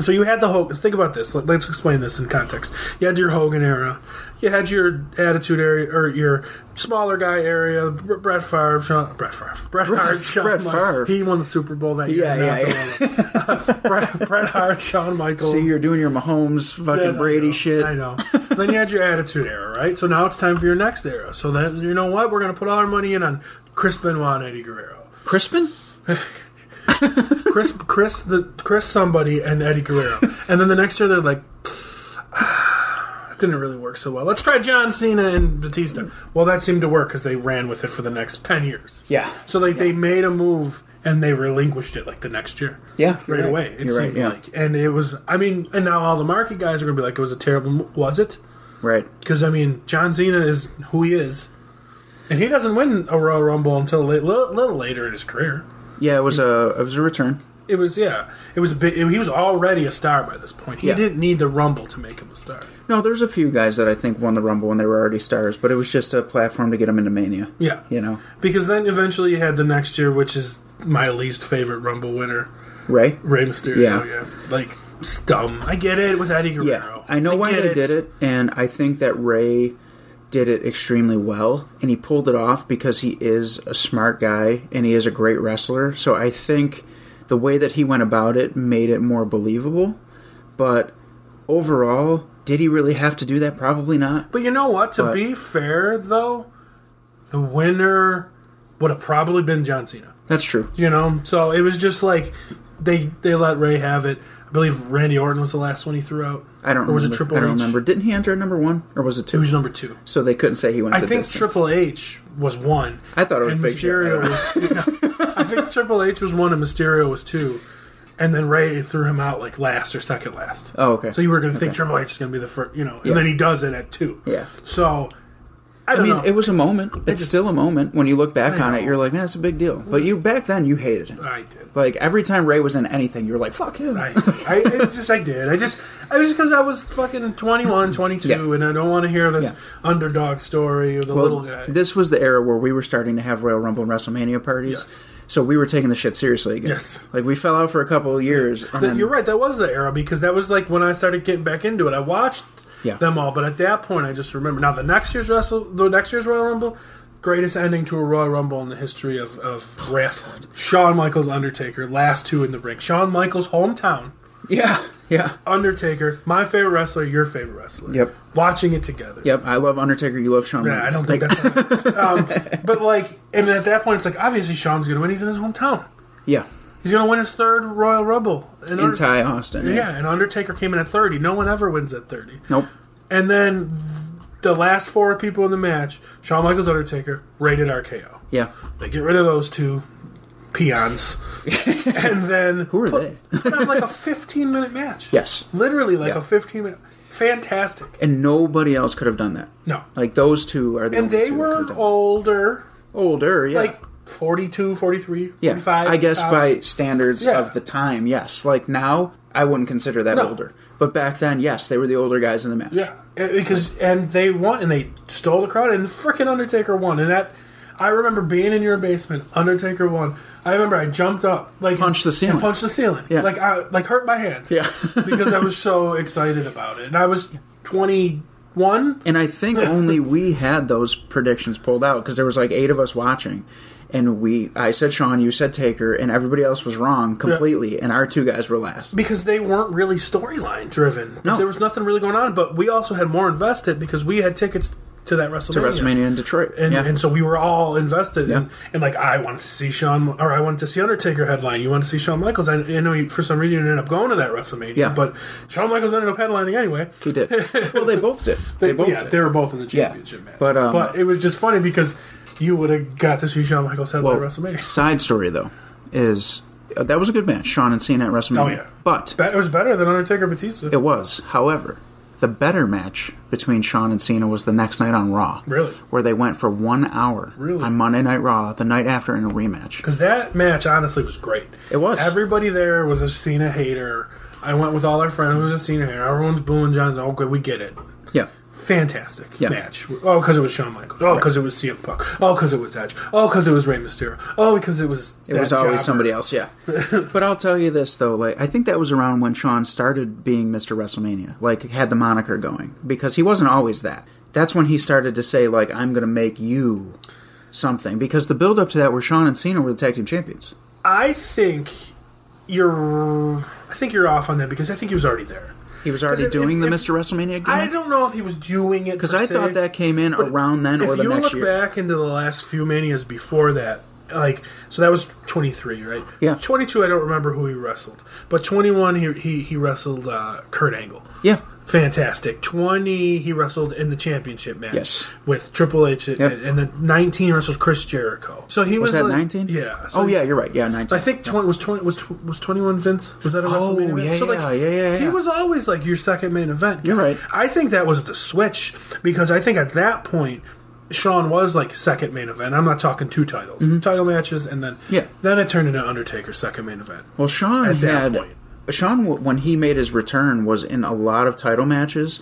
you had the Hogan. Think about this. Let's explain this in context. You had your Hogan era. You had your Attitude era, or your smaller guy area. Bret Hart, Shawn Michaels. He won the Super Bowl that year. Bret Hart, Shawn Michaels. See, you're doing your Mahomes, fucking Brady shit. I know. Then you had your Attitude era, right? So now it's time for your next era. So then, you know what? We're going to put all our money in on Chris Benoit and Eddie Guerrero. Crispin? Chris somebody and Eddie Guerrero. And then the next year they're like, that didn't really work so well. Let's try John Cena and Batista. Well, that seemed to work because they ran with it for the next 10 years. Yeah. So they made a move and they relinquished it like the next year. Yeah. Right away. It seemed like. And it was, I mean, and now all the market guys are going to be like, it was a terrible move. Was it? Right. Because, I mean, John Cena is who he is. And he doesn't win a Royal Rumble until a little later in his career. Yeah, it was a return. It was a big. He was already a star by this point. He didn't need the Rumble to make him a star. No, there's a few guys that I think won the Rumble when they were already stars, but it was just a platform to get them into Mania. Yeah, you know, because then eventually you had the next year, which is my least favorite Rumble winner, Rey Mysterio. Yeah, like just dumb. I get it with Eddie Guerrero. Yeah, I know why they did it, and I think that Rey did it extremely well, and he pulled it off because he is a smart guy and he is a great wrestler. So I think the way that he went about it made it more believable. But overall, did he really have to do that? Probably not. But you know what? To be fair, though, the winner would have probably been John Cena. That's true. You know? So it was just like they let Rey have it. I believe Randy Orton was the last one he threw out. I don't remember. Or was it Triple H? I don't remember. Didn't he enter at number 1? Or was it 2? It was number 2. So they couldn't say he went the distance. Triple H was 1. I thought it was and Big Mysterio was, I think Triple H was 1 and Mysterio was 2. And then Rey threw him out like last or second last. Oh, okay. So you were going to think Triple H is going to be the first, you know. And then he does it at 2. Yeah. So I mean, know. it was a moment. It's still a moment. When you look back on it, you're like, man, it's a big deal. But back then, you hated him. I did. Like, every time Rey was in anything, you were like, fuck him. I did. I was because I was fucking 21, 22, and I don't want to hear this underdog story or the little guy. This was the era where we were starting to have Royal Rumble and WrestleMania parties. Yes. So we were taking the shit seriously again. Yes. Like, we fell out for a couple of years. And then, you're right. That was the era because that was like when I started getting back into it. I watched them all, but at that point, I just remember. Now, the next year's Royal Rumble, greatest ending to a Royal Rumble in the history of wrestling. Shawn Michaels, Undertaker, last two in the ring. Shawn Michaels' hometown. Yeah. Undertaker, my favorite wrestler, your favorite wrestler. Yep. Watching it together. Yep. I love Undertaker. You love Shawn Michaels. I don't think that's but like, and at that point, it's like, obviously Shawn's going to win. He's in his hometown. Yeah. He's going to win his 3rd Royal Rumble. In Ty Austin. Yeah, and Undertaker came in at 30. No one ever wins at 30. Nope. And then the last 4 people in the match, Shawn Michaels, Undertaker, rated RKO. Yeah. They get rid of those 2 peons. And then Who are they? put on like a 15-minute match. Yes. Literally like Yeah. a 15-minute. Fantastic. And nobody else could have done that. No. Like, those two are the And only they two that could were have done that. older, yeah. like 42, 43, Yeah, 45. I guess tops. by standards Yeah. of the time, yes. Like, now, I wouldn't consider that No. older. But back then, yes, they were the older guys in the match. Yeah, and they won, and they stole the crowd, and the frickin' Undertaker won. And that, I remember being in your basement, Undertaker won. I remember I jumped up, like Punched the ceiling. and punched the ceiling. Yeah. Like I hurt my hand. Yeah. Because I was so excited about it, and I was 21. And I think only we had those predictions pulled out, because there was like 8 of us watching. And I said Shawn, you said Taker, and everybody else was wrong completely, and our 2 guys were last. Because they weren't really storyline driven. No. There was nothing really going on, but we also had more invested because we had tickets to that WrestleMania. To WrestleMania in Detroit. And so we were all invested Yeah. and like, I wanted to see I wanted to see Undertaker headline. You wanted to see Shawn Michaels. I know for some reason you ended up going to that WrestleMania, Yeah. but Shawn Michaels ended up headlining anyway. He did. Well, they both did. They both did. They were both in the championship match. But it was just funny because you would have got to see Shawn Michaels headline WrestleMania. Side story, though, is that was a good match, Shawn and Cena at WrestleMania. Oh, yeah. But It was better than Undertaker Batista. it was. However, the better match between Shawn and Cena was the next night on Raw. Really? Where they went for 1 hour Really? on Monday Night Raw, the night after, in a rematch. Because that match, honestly, was great. It was. Everybody there was a Cena hater. I went with all our friends who was a Cena hater. Everyone's booing John's. Oh, good, we get it. Yeah. Fantastic Yeah. match. Oh, because it was Shawn Michaels. Oh, because it was CM Punk. Oh, because it was Edge. Oh, because it was Rey Mysterio. Oh, because it was Always jobber. somebody else, yeah. But I'll tell you this, though. Like, I think that was around when Shawn started being Mr. WrestleMania. Like, had the moniker going. Because he wasn't always that. That's when he started to say, like, I'm going to make you something. Because the build-up to that were Shawn and Cena were the tag team champions. I think you're off on that because I think he was already there. He was already doing the Mr. WrestleMania gimmick? I don't know if he was doing it because I thought that came in around then or the next year. If you look back into the last few Manias before that, like, so that was 23, right? Yeah. 22, I don't remember who he wrestled, but 21, he wrestled Kurt Angle. Yeah. Fantastic. 20, he wrestled in the championship match. Yes. With Triple H, Yep. and then 19 wrestled Chris Jericho. So he was that like, 19? Yeah. So yeah, you're right. Yeah, 19. I think 20 was 21 Vince. Was that a WrestleMania? Oh, yeah, match? So yeah. He was always like your second main event guy. You're right. I think that was the switch because I think at that point Shawn was like second main event. I'm not talking 2 titles, title matches, and then it turned into Undertaker's second main event. Well, Shawn at that point. Shawn, when he made his return, was in a lot of title matches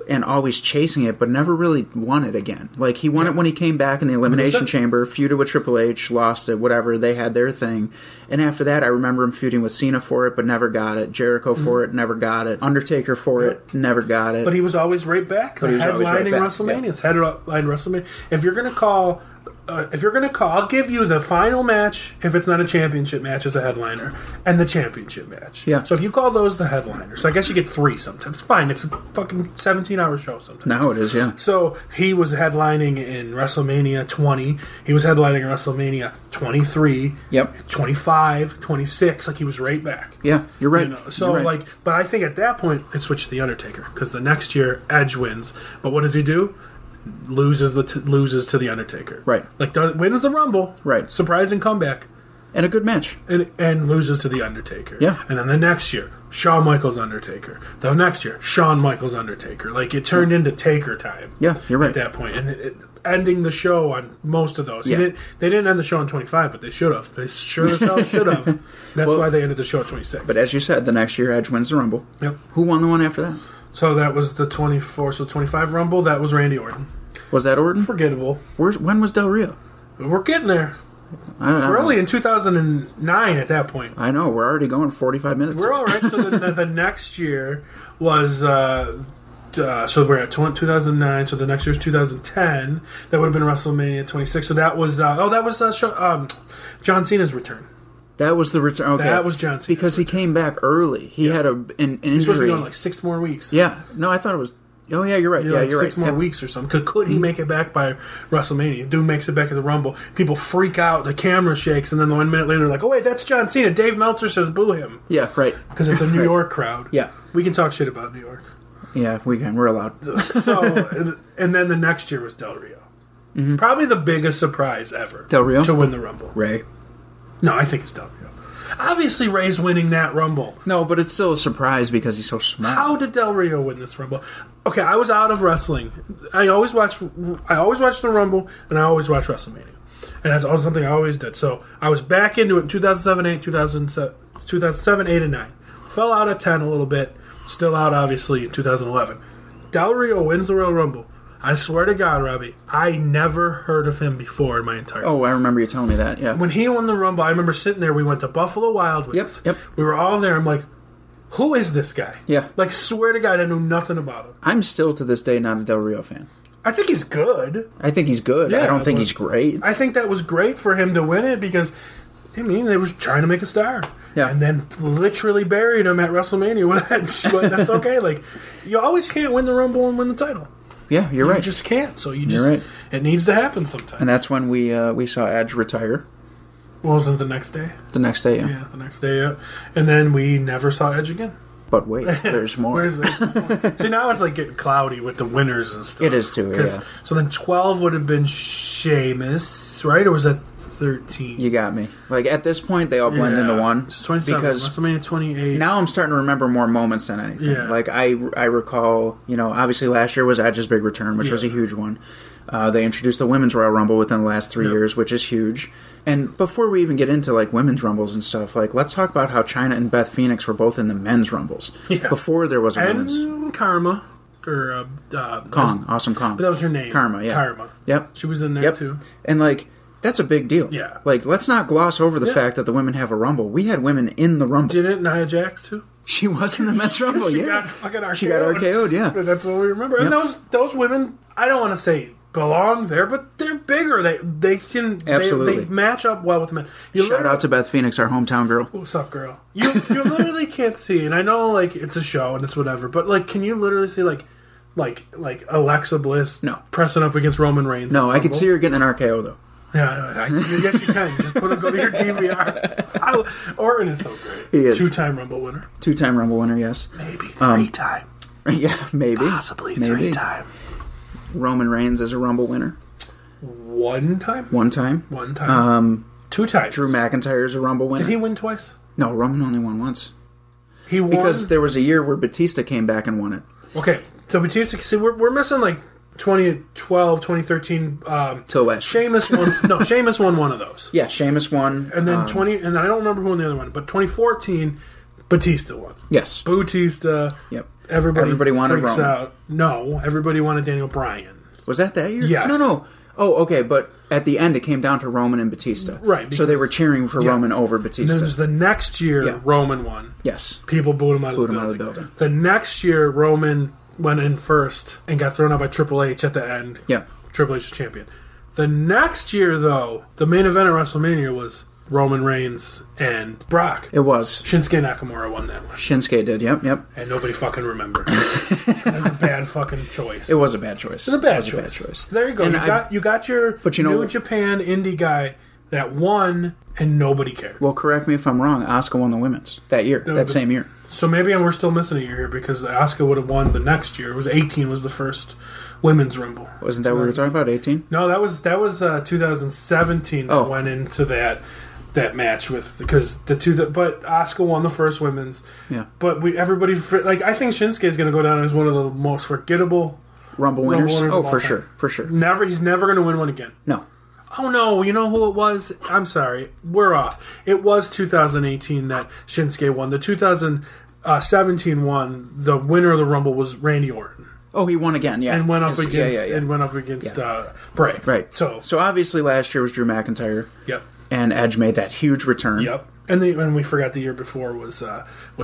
and always chasing it, but never really won it again. Like, he won it when he came back in the Elimination Chamber, feuded with Triple H, lost it, whatever, they had their thing. And after that, I remember him feuding with Cena for it, but never got it. Jericho for it, never got it. Undertaker for it, never got it. But he was always right back. But he was always right headlining back, WrestleMania. It's headline WrestleMania. If you're going to call, I'll give you the final match if it's not a championship match as a headliner, and the championship match. Yeah. So if you call those the headliners, I guess you get 3 sometimes. Fine, it's a fucking 17-hour show sometimes. Now it is, yeah. So he was headlining in WrestleMania 20. He was headlining in WrestleMania 23. Yep. 25, 26. Like, he was right back. Yeah, you're right. You know, so, You're right. like, but I think at that point it switched to the Undertaker because the next year Edge wins. But what does he do? Loses to the Undertaker. Right. Like, wins the Rumble. Right. Surprising comeback. And a good match. And loses to the Undertaker. Yeah. And then the next year, Shawn Michaels Undertaker. The next year, Shawn Michaels Undertaker. Like, it turned into Taker time. Yeah, you're right. At that point. And ending the show on most of those. Yeah. They didn't end the show on 25, but they should have. They sure as hell should have. That's why they ended the show at 26. But as you said, the next year Edge wins the Rumble. Yep. Who won the one after that? So that was the 24. So 25 Rumble, that was Randy Orton. Was that Orton? Forgettable. When was Del Rio? We're getting there. I We're know. only in 2009 at that point. I know. We're already going 45 minutes. We're all right. So the next year was... so we're at 2009. So the next year is 2010. That would have been WrestleMania 26. So that was... John Cena's return. That was the return. Okay. That was John Cena's because he came back early. He had an injury. He's supposed to be going like 6 more weeks. Yeah. No, I thought it was... Oh, yeah, you're right. You know, yeah, like you're 6 right. more weeks or something. Could he make it back by WrestleMania? Dude makes it back at the Rumble. People freak out. The camera shakes, and then 1 minute later, they're like, "Oh wait, that's John Cena." Dave Meltzer says, "Boo him." Yeah, right. Because it's a New York crowd. Yeah, we can talk shit about New York. Yeah, we can. We're allowed. So, and then the next year was Del Rio. Probably the biggest surprise ever. Del Rio to win the Rumble. Rey. No, I think it's Del Rio. Obviously, Rey's winning that Rumble. No, but it's still a surprise because he's so small. How did Del Rio win this Rumble? Okay, I was out of wrestling. I always watch the Rumble, and I always watch WrestleMania. And that's always something I always did. So I was back into it in 2007, 8, and 9. Fell out at 10 a little bit. Still out, obviously, in 2011. Del Rio wins the Royal Rumble. I swear to God, Robbie, I never heard of him before in my entire life. Oh, I remember you telling me that, yeah. When he won the Rumble, I remember sitting there. We went to Buffalo Wild Wings. Yep. We were all there. I'm like, who is this guy? Yeah. Like, swear to God, I knew nothing about him. I'm still, to this day, not a Del Rio fan. I think he's good. I think he's good. Yeah, I don't think he's great. I think that was great for him to win it because, I mean, they were trying to make a star. Yeah. And then literally buried him at WrestleMania. But that's okay. Like, you always can't win the Rumble and win the title. Yeah, you're right. You just can't. So you just, you're right. It needs to happen sometime. And that's when we saw Edge retire. What was it, the next day? The next day, yeah. Yeah, the next day, yeah. And then we never saw Edge again. But wait, there's more. See, now it's like getting cloudy with the winners and stuff. It is too, yeah. So then 12 would have been Sheamus, right? Or was that 13? You got me. Like, at this point, they all blend into one. It's 27. Because WrestleMania 28. now I'm starting to remember more moments than anything. Yeah. Like, I recall, obviously last year was Edge's big return, which was a huge one. They introduced the Women's Royal Rumble within the last 3 years, which is huge. And before we even get into, like, Women's Rumbles and stuff, like, let's talk about how Chyna and Beth Phoenix were both in the Men's Rumbles. Yeah. Before there was a Women's. And Karma. Or, Kong. Awesome Kong. But that was her name. Karma, yeah. Karma. Yep. She was in there, too. And, like, that's a big deal. Yeah. Like, let's not gloss over the fact that the women have a Rumble. We had women in the Rumble. Didn't Nia Jax, too? She was in the Men's Rumble, She yeah. got fucking RKO'd. She got RKO'd, yeah. That's what we remember. And those women, I don't want to say belong there, but they're bigger. They can Absolutely. they match up well with the men. Shout out to Beth Phoenix, our hometown girl. What's up, girl? You literally can't see, and I know like it's a show and it's whatever, but like, can you literally see like Alexa Bliss pressing up against Roman Reigns? No, I could see her getting an RKO though. Yeah, yes you can. Just go to your DVR. Orton is so great. He is. Two-time Rumble winner. Two-time Rumble winner, yes. Maybe three-time. Yeah, maybe. Possibly three-time. Roman Reigns is a Rumble winner. One time. Two times. Drew McIntyre is a Rumble winner. Did he win twice? No, Roman only won once. He won? Because there was a year where Batista came back and won it. Okay, so Batista, see, we're missing like 2012, 2013. Till last year. Sheamus won. No, Sheamus won one of those. Yeah, Sheamus won. And then and I don't remember who won the other one, but 2014, Batista won. Yes. Batista. Yep. Everybody wanted freaks Roman. out. No, everybody wanted Daniel Bryan. Was that year? Yes. No. Oh, okay, but at the end it came down to Roman and Batista. Right. So they were cheering for Roman over Batista. And then it was the next year Roman won. Yes. People booed him out of the building. The next year Roman went in first and got thrown out by Triple H at the end. Yeah. Triple H was champion. The next year, though, the main event at WrestleMania was Roman Reigns and Brock. It was. Shinsuke Nakamura won that one. Shinsuke did, yep. And nobody fucking remembered. It was a bad fucking choice. It was a bad choice. It was a bad choice. There you go. You got your New Japan indie guy that won, and nobody cared. Well, correct me if I'm wrong. Asuka won the women's that year, same year. So maybe we're still missing a year here because Asuka would have won the next year. It was 18 was the first Women's Rumble. Wasn't that what we were talking about, 18? No, that was 2017 that went into that match with because but Asuka won the first women's. Yeah. But everybody I think Shinsuke is going to go down as one of the most forgettable Rumble winners. Oh, for sure. He's never going to win one again. No. Oh no, you know who it was? I'm sorry. We're off. It was 2018 that Shinsuke won. The 2017 one, the winner of the Rumble was Randy Orton. Oh, he won again, yeah. And went up against Bray. Right. So obviously last year was Drew McIntyre. Yep. And Edge made that huge return. Yep. And we forgot the year before was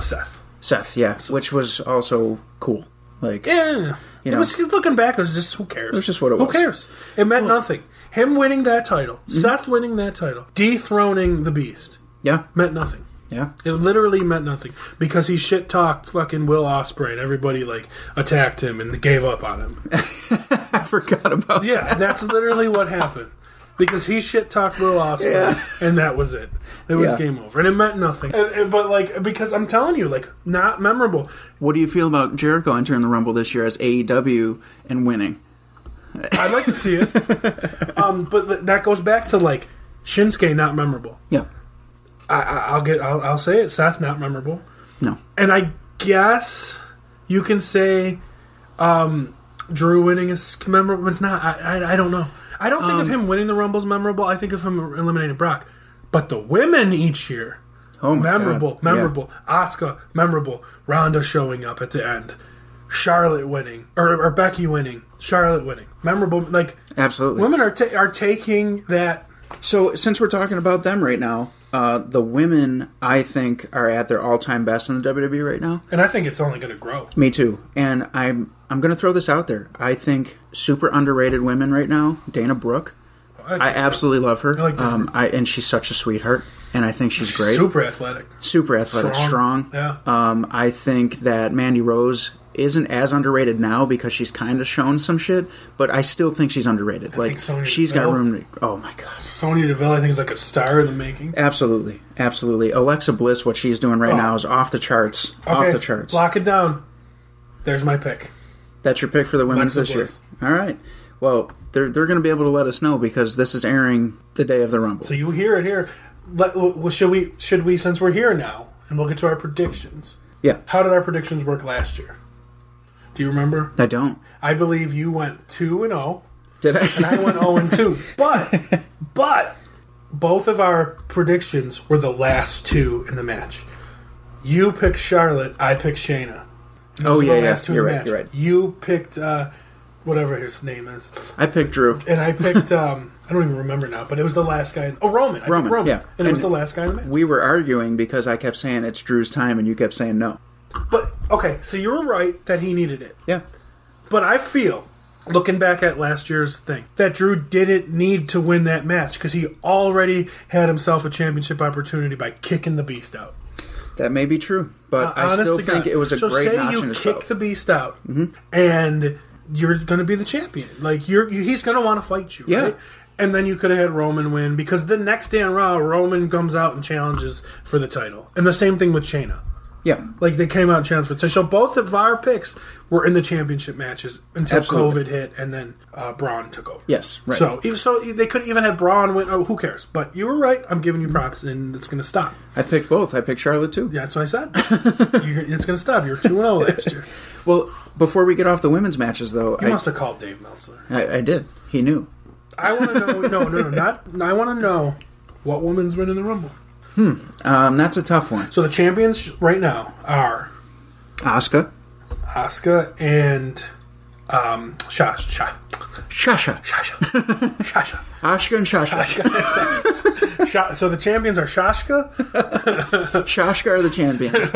Seth. Seth, yeah. Which was also cool. Like, yeah. It was, looking back, it was just, who cares? It was just what it was. Who cares? It meant nothing. Him winning that title, Seth winning that title, dethroning the Beast, meant nothing. Yeah. It literally meant nothing. Because he shit-talked fucking Will Ospreay and everybody, attacked him and gave up on him. I forgot about that. Yeah, that's literally what happened. Because he shit-talked Will Ospreay, and that was it. It was game over. And it meant nothing. But, because I'm telling you, not memorable. What do you feel about Jericho entering the Rumble this year as AEW and winning? I'd like to see it. But that goes back to, Shinsuke not memorable. Yeah. I'll say it. Seth, not memorable. No. And I guess you can say Drew winning is memorable, but it's not. I don't know. I don't think of him winning the Rumble is memorable. I think of him eliminating Brock. But the women each year, memorable. Yeah. Asuka, memorable. Ronda showing up at the end. Charlotte winning. Or Becky winning. Charlotte winning. Memorable. Like, absolutely. Women are taking that. So, since we're talking about them right now, the women, I think, are at their all-time best in the WWE right now. And I think it's only going to grow. Me too. And I'm going to throw this out there. I think super underrated women right now, Dana Brooke. I absolutely love her. I like Dana. And she's such a sweetheart. And I think she's great. Super athletic. Strong. Yeah. I think that Mandy Rose isn't as underrated now because she's kind of shown some shit, but I still think she's underrated. I think she's got room to... Oh, my God. Sonya Deville, I think, is like a star in the making. Absolutely. Alexa Bliss, what she's doing right now is off the charts. Okay, off the charts. Lock it down. There's my pick. That's your pick for the women's Alexa this Bliss. year? All right. Well, they're going to be able to let us know because this is airing the day of the Rumble. So you hear it here. Should we, since we're here now, and we'll get to our predictions. Yeah. How did our predictions work last year? Do you remember? I don't. I believe you went 2-0. Did I? And I went 0-2. But both of our predictions were the last two in the match. You picked Charlotte. I picked Shayna. Oh, yeah. You're Right. You picked whatever his name is. I picked Drew. And I picked... I don't even remember now, but it was the last guy. Roman. I picked Roman. Yeah. And it was the last guy in the match. We were arguing because I kept saying it's Drew's time and you kept saying no. But, okay, so you were right that he needed it. Yeah. But I feel, looking back at last year's thing, that Drew didn't need to win that match because he already had himself a championship opportunity by kicking the Beast out. That may be true, but I still think it was a great notch in his belt. So say you kick the Beast out, and you're going to be the champion. Like, he's going to want to fight you, right? And then you could have had Roman win, because the next day on Raw, Roman comes out and challenges for the title. And the same thing with Shayna. Yeah. Like, they came out and challenged for the title. So both of our picks were in the championship matches until COVID hit, and then Braun took over. Yes, right. So they could even have Braun win. Oh, who cares? But you were right. I'm giving you props, and it's going to stop. I picked both. I picked Charlotte, too. Yeah, that's what I said. It's going to stop. You were 2-0 last year. Well, before we get off the women's matches, though... You must have called Dave Meltzer. I did. He knew. I want to know... No. I want to know what women's winning the Rumble. That's a tough one. So the champions right now are... Asuka and... Shasha. Asuka and Shasha. So the champions are Shashka? Shashka are the champions.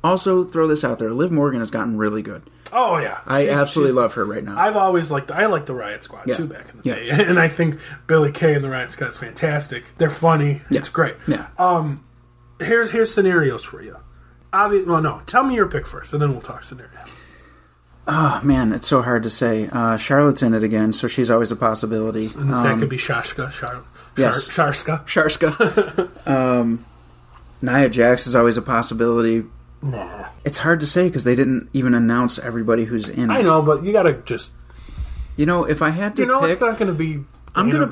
Also, throw this out there. Liv Morgan has gotten really good. Oh, yeah. I absolutely love her right now. I've always liked... I liked the Riot Squad, too, back in the day. And I think Billie Kay and the Riot Squad is fantastic. They're funny. Yeah. It's great. Yeah. Here's scenarios for you. Tell me your pick first, and then we'll talk scenarios. Oh, man, it's so hard to say. Charlotte's in it again, so she's always a possibility. And that could be Shashka. Yes. Sharska. Nia Jax is always a possibility. Nah. It's hard to say because they didn't even announce everybody who's in it. I know, but you gotta just... if I had to pick... it's not gonna be... I'm gonna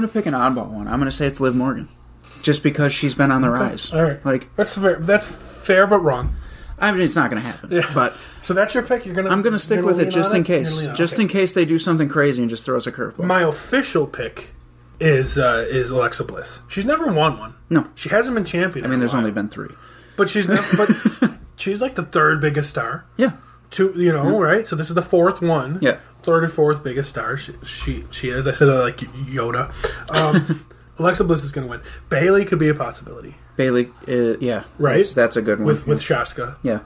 pick an oddball one. I'm gonna say it's Liv Morgan. Just because she's been on the rise. All right. That's fair, but wrong. I mean, it's not gonna happen. Yeah. But so that's your pick? I'm gonna stick with it just in case. Just in case they do something crazy and just throw us a curveball. My official pick is Alexa Bliss. She's never won one. No. She hasn't been champion. I mean, there's only been 3. But she's like the third biggest star. Yeah. Right? So this is the 4th one. Yeah. 3rd or 4th biggest star. She is. I said like Yoda. Alexa Bliss is going to win. Bayley could be a possibility. Bayley, yeah. Right? That's a good one. With Shaska. Yeah.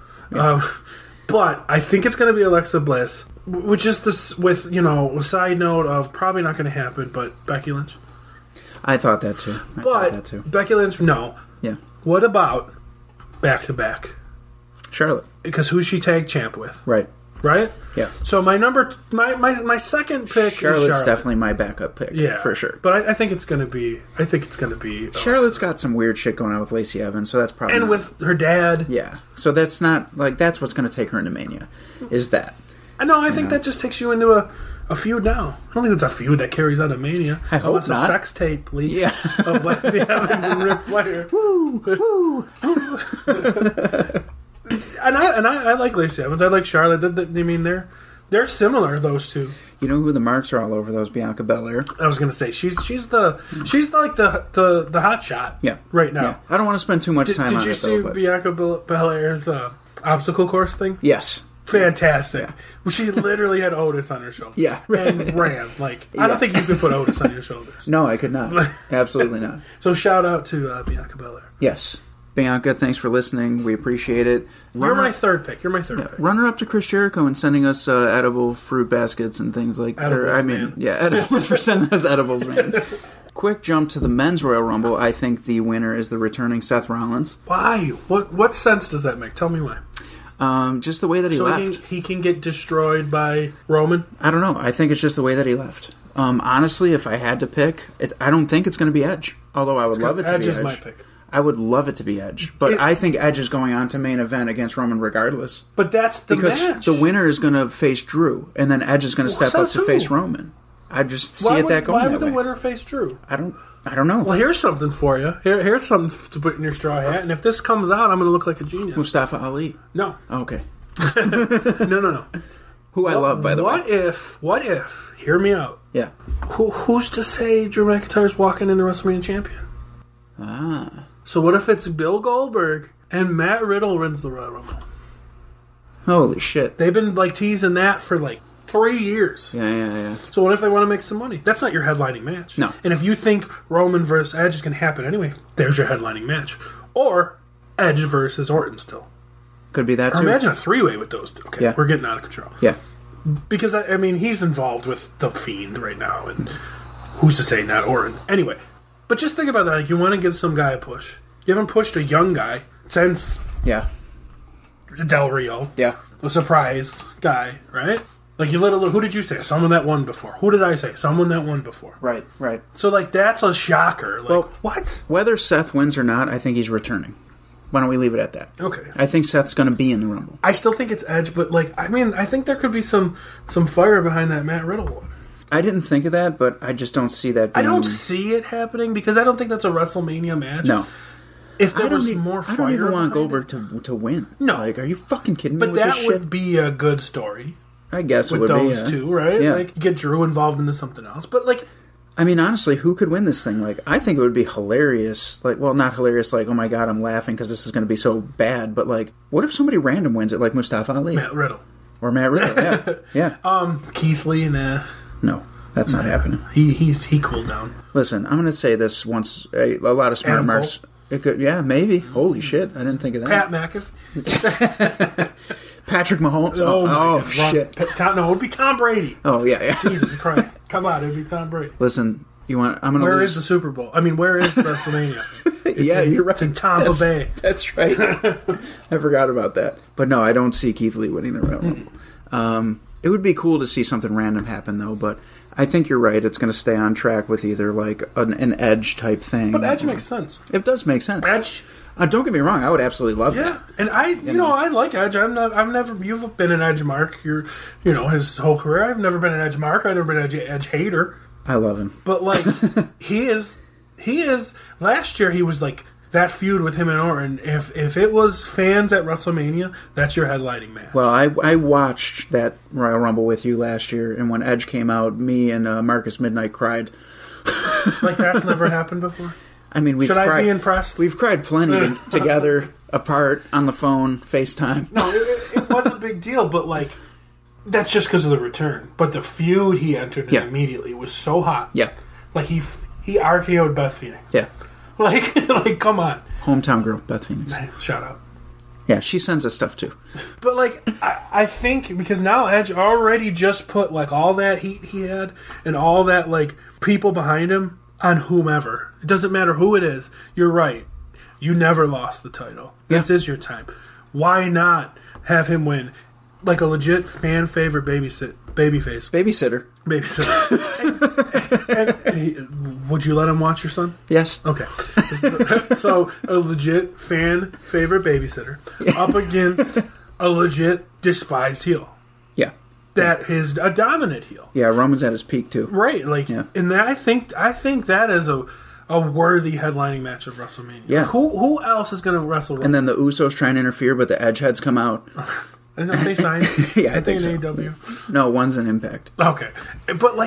But I think it's going to be Alexa Bliss. Which is this, with, a side note of probably not going to happen, but Becky Lynch. I thought that too. Becky Lynch, no. Yeah. What about back-to-back? Charlotte. Because who's she tag champ with? Right? Yeah. So my second pick is Charlotte. Charlotte's definitely my backup pick. Yeah, for sure. But I think it's going to be. Charlotte's got some weird shit going on with Lacey Evans, so that's probably with her dad. Yeah. So that's not that's what's going to take her into Mania. Is that? No, I think that just takes you into a feud now. I don't think that's a feud that carries out of Mania. I hope unless not. a sex tape leak Yeah. of Lacey Evans and Ric Flair. Woo! Woo! And I like Lacey Evans. I like Charlotte. I mean, they're similar, those two. You know who the marks are all over those? Bianca Belair. I was going to say she's like the hot shot. Yeah. Right now. Yeah. I don't want to spend too much time on it. Did you see Bianca Belair's obstacle course thing? Yes. Fantastic. Yeah. Well, she literally had Otis on her shoulder. Yeah. And ran. I don't think you could put Otis on your shoulders. No, I could not. Absolutely not. So shout out to Bianca Belair. Yes. Bianca, thanks for listening. We appreciate it. You're my third pick. Pick. Runner up to Chris Jericho and sending us edible fruit baskets and things like that. Edibles for sending us edibles, man. Quick jump to the men's Royal Rumble. I think the winner is the returning Seth Rollins. Why? What sense does that make? Tell me why. Just the way that he left. He can get destroyed by Roman? I don't know. I think it's just the way that he left. Honestly, if I had to pick, I don't think it's going to be Edge. Although I would love it to be Edge. Edge is my pick. I would love it to be Edge. But I think Edge is going on to main event against Roman regardless. But that's the match. Because the winner is going to face Drew, and then Edge is going to step up to face Roman. I just see that going that way. Why would the winner face Drew? I don't know. Well, here's something for you. Here's something to put in your straw hat. And if this comes out, I'm going to look like a genius. Mustafa Ali. No. Okay. No. Who I love, by the way. What if, hear me out. Yeah. Who's to say Drew McIntyre's walking into WrestleMania champion? Ah. So what if it's Bill Goldberg and Matt Riddle wins the Royal Rumble? Holy shit. They've been teasing that for 3 years. Yeah. So what if they want to make some money? That's not your headlining match. No. And if you think Roman versus Edge is going to happen anyway, there's your headlining match. Or Edge versus Orton still. Could be that too. Or imagine a three-way with those two. Okay, yeah. We're getting out of control. Yeah. Because, he's involved with The Fiend right now, and who's to say not Orton? Anyway, but just think about that. You want to give some guy a push. You haven't pushed a young guy since Del Rio. Yeah. A surprise guy, right? Who did you say? Someone that won before. Who did I say? Someone that won before. Right. So, that's a shocker. What? Whether Seth wins or not, I think he's returning. Why don't we leave it at that? Okay. I think Seth's going to be in the Rumble. I still think it's Edge, but, I think there could be some fire behind that Matt Riddle one. I didn't think of that, but I just don't see that being... I don't see it happening, because I don't think that's a WrestleMania match. No. If there was more fire, I don't even want Goldberg to win. No. Are you fucking kidding me? But that would be a good story. I guess it with would be. With those two, right? Yeah. Get Drew involved into something else. But, honestly, who could win this thing? I think it would be hilarious. Not hilarious, oh my god, I'm laughing because this is going to be so bad. But, what if somebody random wins it, like Mustafa Ali? Matt Riddle. Or Matt Riddle, yeah. Keith Lee, nah. No, that's not happening. He cooled down. Listen, I'm going to say this once. A lot of smart Adam marks. Cole. It could, maybe. Holy shit, I didn't think of that. Pat McAfee. Patrick Mahomes. Oh shit. No, it would be Tom Brady. Oh, yeah. Jesus Christ. Come on, it would be Tom Brady. Listen, I'm going to Where is the Super Bowl? Where is WrestleMania? You're right. It's in Tampa Bay. That's right. I forgot about that. But no, I don't see Keith Lee winning the Royal Rumble. It would be cool to see something random happen, though, but I think you're right. It's going to stay on track with either an Edge type thing. But Edge makes sense. It does make sense. Edge. Don't get me wrong. I would absolutely love that. Yeah, and I like Edge. You've been an Edge mark. His whole career. I've never been an Edge mark. I've never been an Edge hater. I love him. But he is. Last year he was that feud with him and Orton. If it was fans at WrestleMania, that's your headlining match. Well, I watched that Royal Rumble with you last year, and when Edge came out, me and Marcus Midnight cried. That's never happened before? Should I be impressed? We've cried plenty together, apart, on the phone, FaceTime. No, it was a big deal, but that's just because of the return. But the feud he entered in immediately was so hot. Yeah. He RKO'd Beth Phoenix. Yeah. Come on. Hometown girl, Beth Phoenix. Shout out. Yeah, she sends us stuff too. But I think because now Edge already just put all that heat he had and all that people behind him on whomever. It doesn't matter who it is. You're right. You never lost the title. This is your time. Why not have him win a legit fan favorite babyface? Babysitter. And would you let him watch your son? Yes. Okay. So a legit fan favorite babysitter up against a legit despised heel. Yeah. that is a dominant heel. Yeah, Roman's at his peak too. Right, and that, I think that is a worthy headlining match of WrestleMania. Yeah. Who else is going to wrestle Roman? And then the Usos try and interfere, but the Edgeheads come out. Isn't they signed? Yeah, I think so. in AEW? No, one's an Impact. Okay, but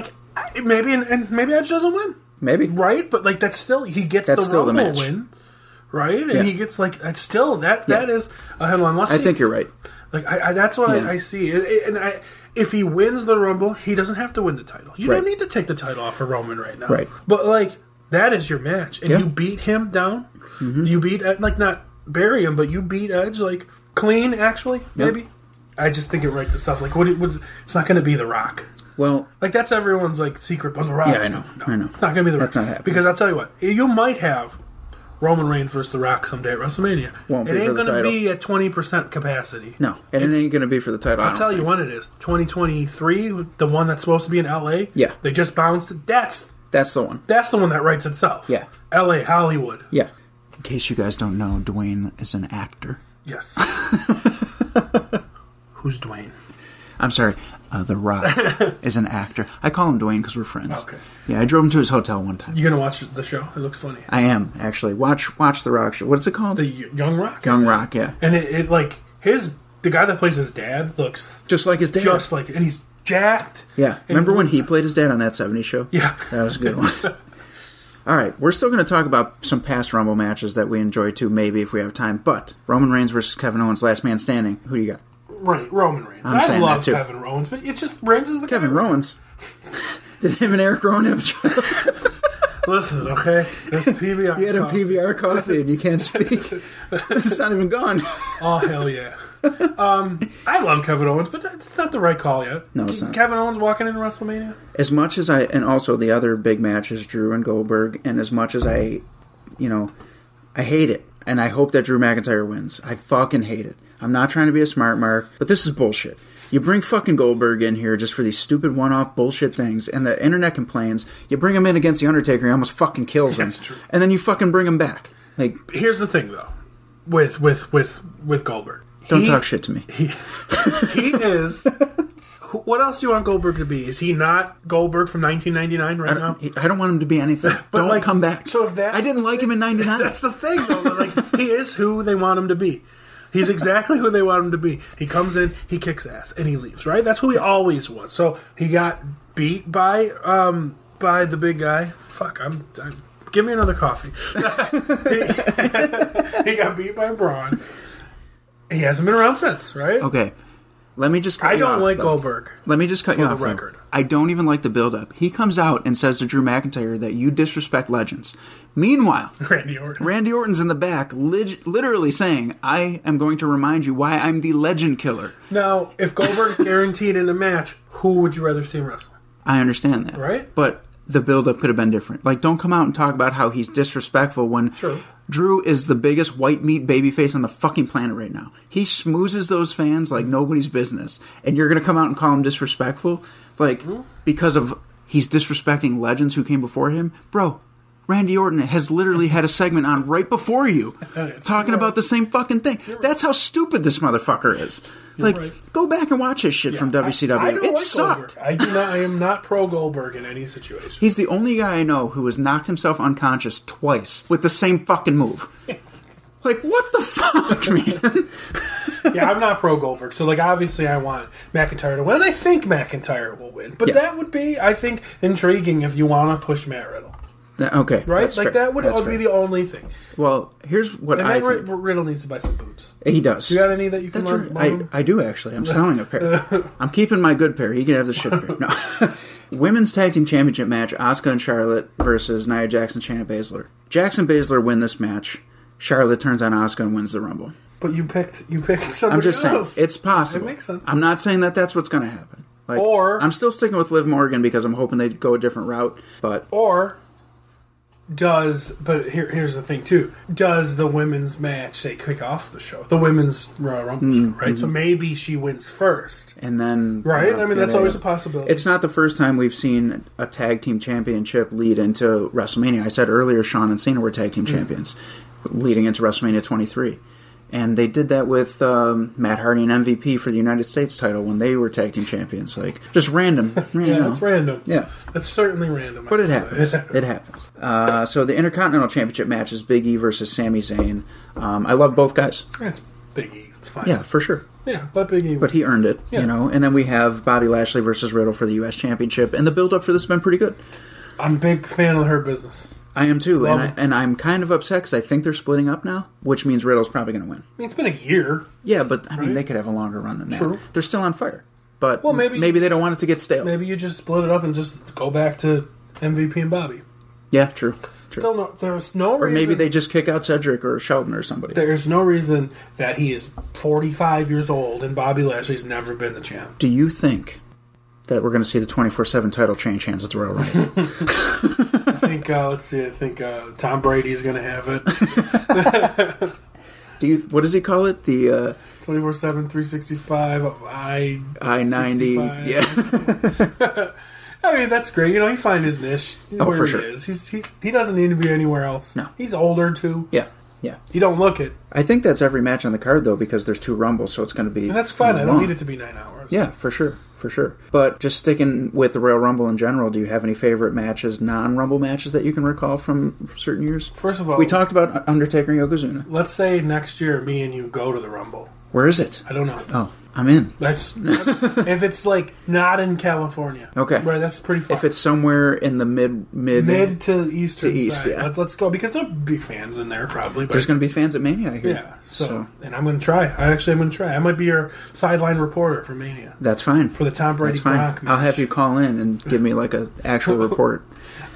maybe Edge doesn't win. Maybe. Right, but that's still he gets the Rumble win. Right, and he gets that's still that is a headline. I think you're right. That's what I see, if he wins the Rumble, he doesn't have to win the title. You don't need to take the title off of Roman right now. Right. But that is your match, and you beat him down. Mm-hmm. You beat not bury him, but you beat Edge clean. Actually, maybe. Yep. I just think it writes itself. It's not going to be The Rock. Well, that's everyone's secret, but The Rock. Yeah, I know. I know. It's not going to be The Rock. That's not happening. Because I'll tell you what, you might have Roman Reigns versus The Rock someday at WrestleMania. It ain't going to be at 20% capacity. No, and it ain't going to be for the title. I'll tell you when it is. 2023, the one that's supposed to be in LA. Yeah. They just bounced it. That's the one. That's the one that writes itself. Yeah. LA, Hollywood. Yeah. In case you guys don't know, Dwayne is an actor. Yes. Who's Dwayne? I'm sorry. The Rock is an actor. I call him Dwayne because we're friends. Okay. Yeah, I drove him to his hotel one time. You gonna watch the show? It looks funny. I am, actually. Watch the Rock show. What's it called? The Young Rock? Young Rock, yeah. And it the guy that plays his dad looks just like his dad. And he's jacked. Yeah. Remember when he played his dad on that 70s show? Yeah. That was a good one. All right, we're still going to talk about some past Rumble matches that we enjoy too, maybe if we have time. But Roman Reigns versus Kevin Owens, last man standing. Who do you got? Right, Roman Reigns. I love Kevin Owens, but it's just Reigns is the Kevin Owens. Did him and Eric Rowan have a child? Listen, okay, this PBR. You had a PBR coffee and you can't speak. It's not even gone. Oh hell yeah! I love Kevin Owens, but that's not the right call yet. No, it's not. Kevin Owens walking into WrestleMania. As much as and also the other big match is Drew and Goldberg, and as much as I hate it, and I hope that Drew McIntyre wins. I fucking hate it. I'm not trying to be a smart mark, but this is bullshit. You bring fucking Goldberg in here just for these stupid one-off bullshit things, and the internet complains. You bring him in against The Undertaker, he almost fucking kills him. That's true. And then you fucking bring him back. Here's the thing, though, with Goldberg. Don't talk shit to me. He is... What else do you want Goldberg to be? Is he not Goldberg from 1999 right now? I don't want him to be anything. Don't come back. So if that's... I didn't like him in 99. That's the thing, though. He is who they want him to be. He's exactly who they want him to be. He comes in, he kicks ass, and he leaves, right? That's who he always was. So he got beat by the big guy. Fuck, give me another coffee. He got beat by Braun. He hasn't been around since, right? Okay. Let me just cut you off. I don't like Goldberg. Let me just cut you off. For the record. I don't even like the build-up. He comes out and says to Drew McIntyre that you disrespect legends. Meanwhile, Randy Orton's in the back literally saying, I am going to remind you why I'm the legend killer. Now, if Goldberg's guaranteed in a match, who would you rather see him wrestle? I understand that. Right? But the build-up could have been different. Don't come out and talk about how he's disrespectful when... True. Drew is the biggest white meat babyface on the fucking planet right now. He smoozes those fans like nobody's business. And you're going to come out and call him disrespectful? Because of he's disrespecting legends who came before him? Bro, Randy Orton has literally had a segment on right before you talking about the same fucking thing. That's how stupid this motherfucker is. Go back and watch his shit from WCW. It sucked. Goldberg. I am not pro Goldberg in any situation. He's the only guy I know who has knocked himself unconscious twice with the same fucking move. What the fuck, man? Yeah, I'm not pro Goldberg. So, obviously I want McIntyre to win. And I think McIntyre will win. But that would be, I think, intriguing if you want to push Matt Riddle. Okay. Right? That would be the only thing. Well, here's what I think. Riddle needs to buy some boots. He does. You got any that you can learn? I do, actually. I'm selling a pair. I'm keeping my good pair. He can have the shit pair. No. Women's Tag Team Championship match, Asuka and Charlotte versus Nia Jax and Shayna Baszler. Jax and Baszler win this match. Charlotte turns on Asuka and wins the Rumble. But you picked somebody I'm just else. saying, it's possible. It makes sense. I'm not saying that that's what's going to happen. I'm still sticking with Liv Morgan because I'm hoping they go a different route. But here's the thing too. Does the women's match kick off the show? The women's Royal Rumble show, right? Mm-hmm. So maybe she wins first. And then right? That's always a possibility. It's not the first time we've seen a tag team championship lead into WrestleMania. I said earlier Shawn and Cena were tag team champions leading into WrestleMania 23. And they did that with Matt Hardy and MVP for the United States title when they were tag team champions. Like, just random. Yeah, it's random. Yeah. It's certainly random. But it happens. It happens. So the Intercontinental Championship match is Big E versus Sami Zayn. I love both guys. It's Big E. It's fine. Yeah, for sure. Yeah, but Big E. But he earned it, you know. And then we have Bobby Lashley versus Riddle for the U.S. Championship. And the build-up for this has been pretty good. I'm a big fan of the Hurt Business. I am too, and I'm kind of upset because I think they're splitting up now, which means Riddle's probably going to win. I mean, it's been a year. Yeah, but I mean, they could have a longer run than that. True. They're still on fire. But well, maybe they don't want it to get stale. Maybe you just split it up and just go back to MVP and Bobby. Yeah, true. Still, there's no reason. Or maybe they just kick out Cedric or Shelton or somebody. There's no reason that he is 45 years old and Bobby Lashley's never been the champ. Do you think that we're going to see the 24/7 title change hands at the Royal Rumble? I think Tom Brady's going to have it. What does he call it? The 24/7, 365, I-90. Yeah. I mean, that's great. You know, he find his niche where for he sure. is. He doesn't need to be anywhere else. No. He's older, too. Yeah. You don't look it. I think that's every match on the card, though, because there's 2 Rumbles, so it's going to be... And that's fine. I don't long. need it to be 9 hours. Yeah, for sure. But just sticking with the Royal Rumble in general, do you have any favorite matches, non-Rumble matches that you can recall from certain years? First of all... We talked about Undertaker and Yokozuna. Let's say next year me and you go to the Rumble. Where is it? I don't know. Oh, I'm in. That's if it's like not in California. Okay. Right, that's pretty far. If it's somewhere in the mid to eastern east, side. yeah. Let's go, because there'll be fans in there probably. But there's going to be fans at Mania, I hear. Yeah, so and I'm going to try. I'm going to try. I might be your sideline reporter for Mania. That's fine. For the Tom Brady Gronk match. I'll have you call in and give me like an actual report.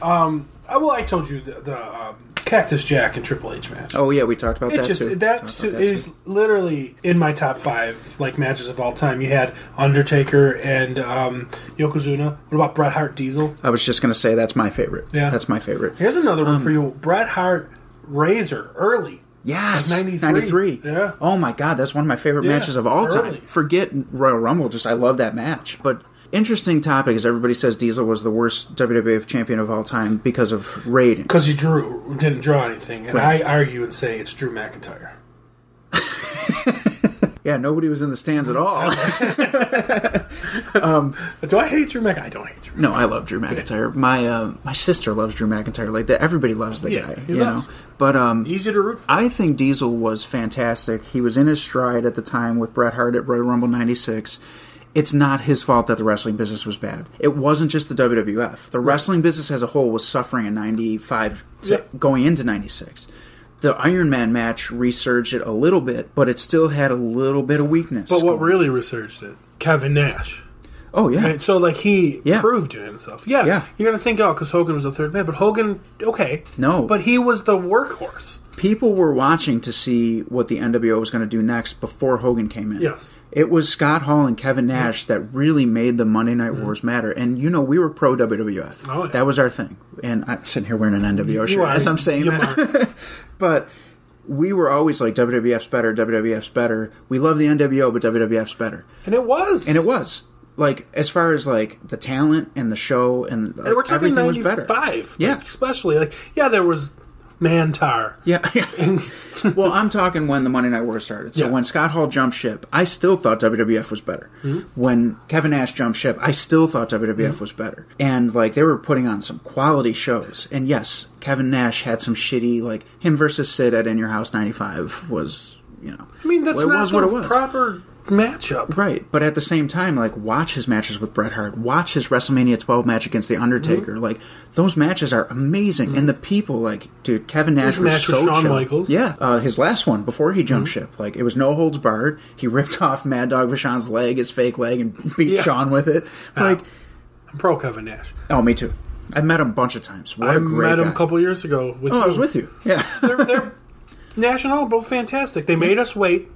I told you the Cactus Jack and Triple H match. Oh yeah, we talked about that too. It is literally in my top 5 like matches of all time. You had Undertaker and Yokozuna. What about Bret Hart Diesel? I was just going to say that's my favorite. Yeah, that's my favorite. Here's another one for you: Bret Hart Razor early. Yes, like 93. Yeah. Oh my God, that's one of my favorite matches of all time. Forget Royal Rumble, just I love that match. But interesting topic is everybody says Diesel was the worst WWF champion of all time because of rating. Because he didn't draw anything, and right. I argue and say it's Drew McIntyre. Yeah, nobody was in the stands at all. Do I hate Drew McIntyre? I don't hate Drew McIntyre. No, I love Drew McIntyre. My sister loves Drew McIntyre. Like that, everybody loves the guy. He's awesome. Know. But easy to root for. I think Diesel was fantastic. He was in his stride at the time with Bret Hart at Royal Rumble '96. It's not his fault that the wrestling business was bad. It wasn't just the WWF. The wrestling business as a whole was suffering in 95 going into 96. The Iron Man match resurged it a little bit, but it still had a little bit of weakness. But what really resurged it? Kevin Nash. Oh, yeah. Right? So, like, he proved to himself. Yeah. You're going to think, because Hogan was the third man. But Hogan, okay. No. But he was the workhorse. People were watching to see what the NWO was going to do next before Hogan came in. Yes. It was Scott Hall and Kevin Nash that really made the Monday Night Wars matter. And, we were pro-WWF. Oh, yeah. That was our thing. And I'm sitting here wearing an NWO shirt as I'm saying that. But we were always like, WWF's better, WWF's better. We love the NWO, but WWF's better. And it was. Like, as far as, like, the talent and the show and we're talking everything was better. 95. Yeah. Like, especially. Like, there was Mantar. Yeah. Well, I'm talking when the Monday Night War started. So when Scott Hall jumped ship, I still thought WWF was better. Mm-hmm. When Kevin Nash jumped ship, I still thought WWF was better. And, like, they were putting on some quality shows. And, yes, Kevin Nash had some shitty, like, him versus Sid at In Your House 95 was, I mean, that's not the proper matchup. Right, but at the same time, like, watch his matches with Bret Hart, watch his WrestleMania 12 match against The Undertaker. Mm-hmm. Like, those matches are amazing. Mm-hmm. And the people, like, dude, Kevin Nash was so Shawn Michaels. Yeah, his last one, before he jumped ship, like, it was no holds barred. He ripped off Mad Dog Vachon's leg, his fake leg, and beat Shawn with it. Like, I'm pro Kevin Nash. Oh, me too. I've met him a bunch of times. What a great met him guy. a couple years ago. I was with you. Yeah. they're Nash and Hall, both fantastic. They made us wait.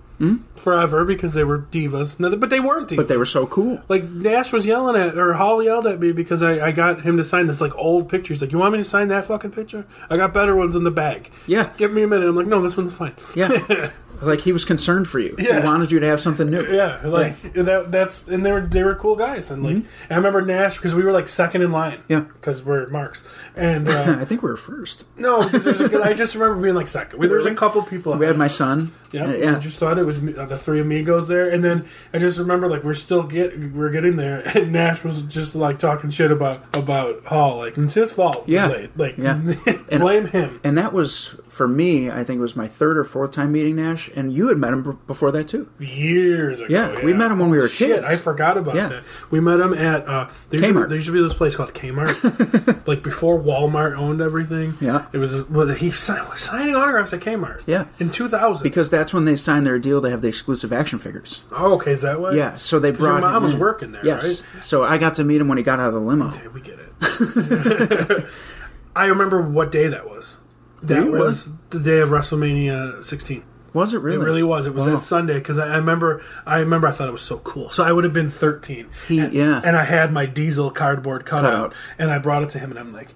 forever because they were divas. No, but they weren't divas. But they were so cool. Like, Nash was yelling at, or Hall yelled at me because I got him to sign this, like, old picture. He's like, you want me to sign that fucking picture? I got better ones in the bag. Yeah. Give me a minute. I'm like, no, this one's fine. Yeah. Like, he was concerned for you. Yeah. He wanted you to have something new. Yeah, like that's and they were cool guys, and like and I remember Nash because we were like second in line. Yeah, because we're marks, and I think we were first. No, because I just remember being like second. There was a couple people. We had my son. Yeah. I just thought it was the three amigos there, and then I just remember like we're getting there, and Nash was just like talking shit about Hall, like it's his fault. Yeah, like blame him. And that was for me. I think it was my third or fourth time meeting Nash, and you had met him before that too. Years ago. Yeah, we met him when we were kids. I forgot about that. We met him at Kmart. There used to be this place called Kmart, like before Walmart owned everything. Yeah, it was. He signing autographs at Kmart. Yeah, in 2000 because that's when they signed their deal to have the exclusive action figures. Oh, okay, is that what? Yeah, so they brought. Your mom was working there, yes. Right? So I got to meet him when he got out of the limo. Okay, we get it. I remember what day that was. That was the day of WrestleMania 16. Was it really? It really was. It was that Sunday because I remember. I thought it was so cool. So I would have been 13. And I had my Diesel cardboard cutout, and I brought it to him, and I'm like,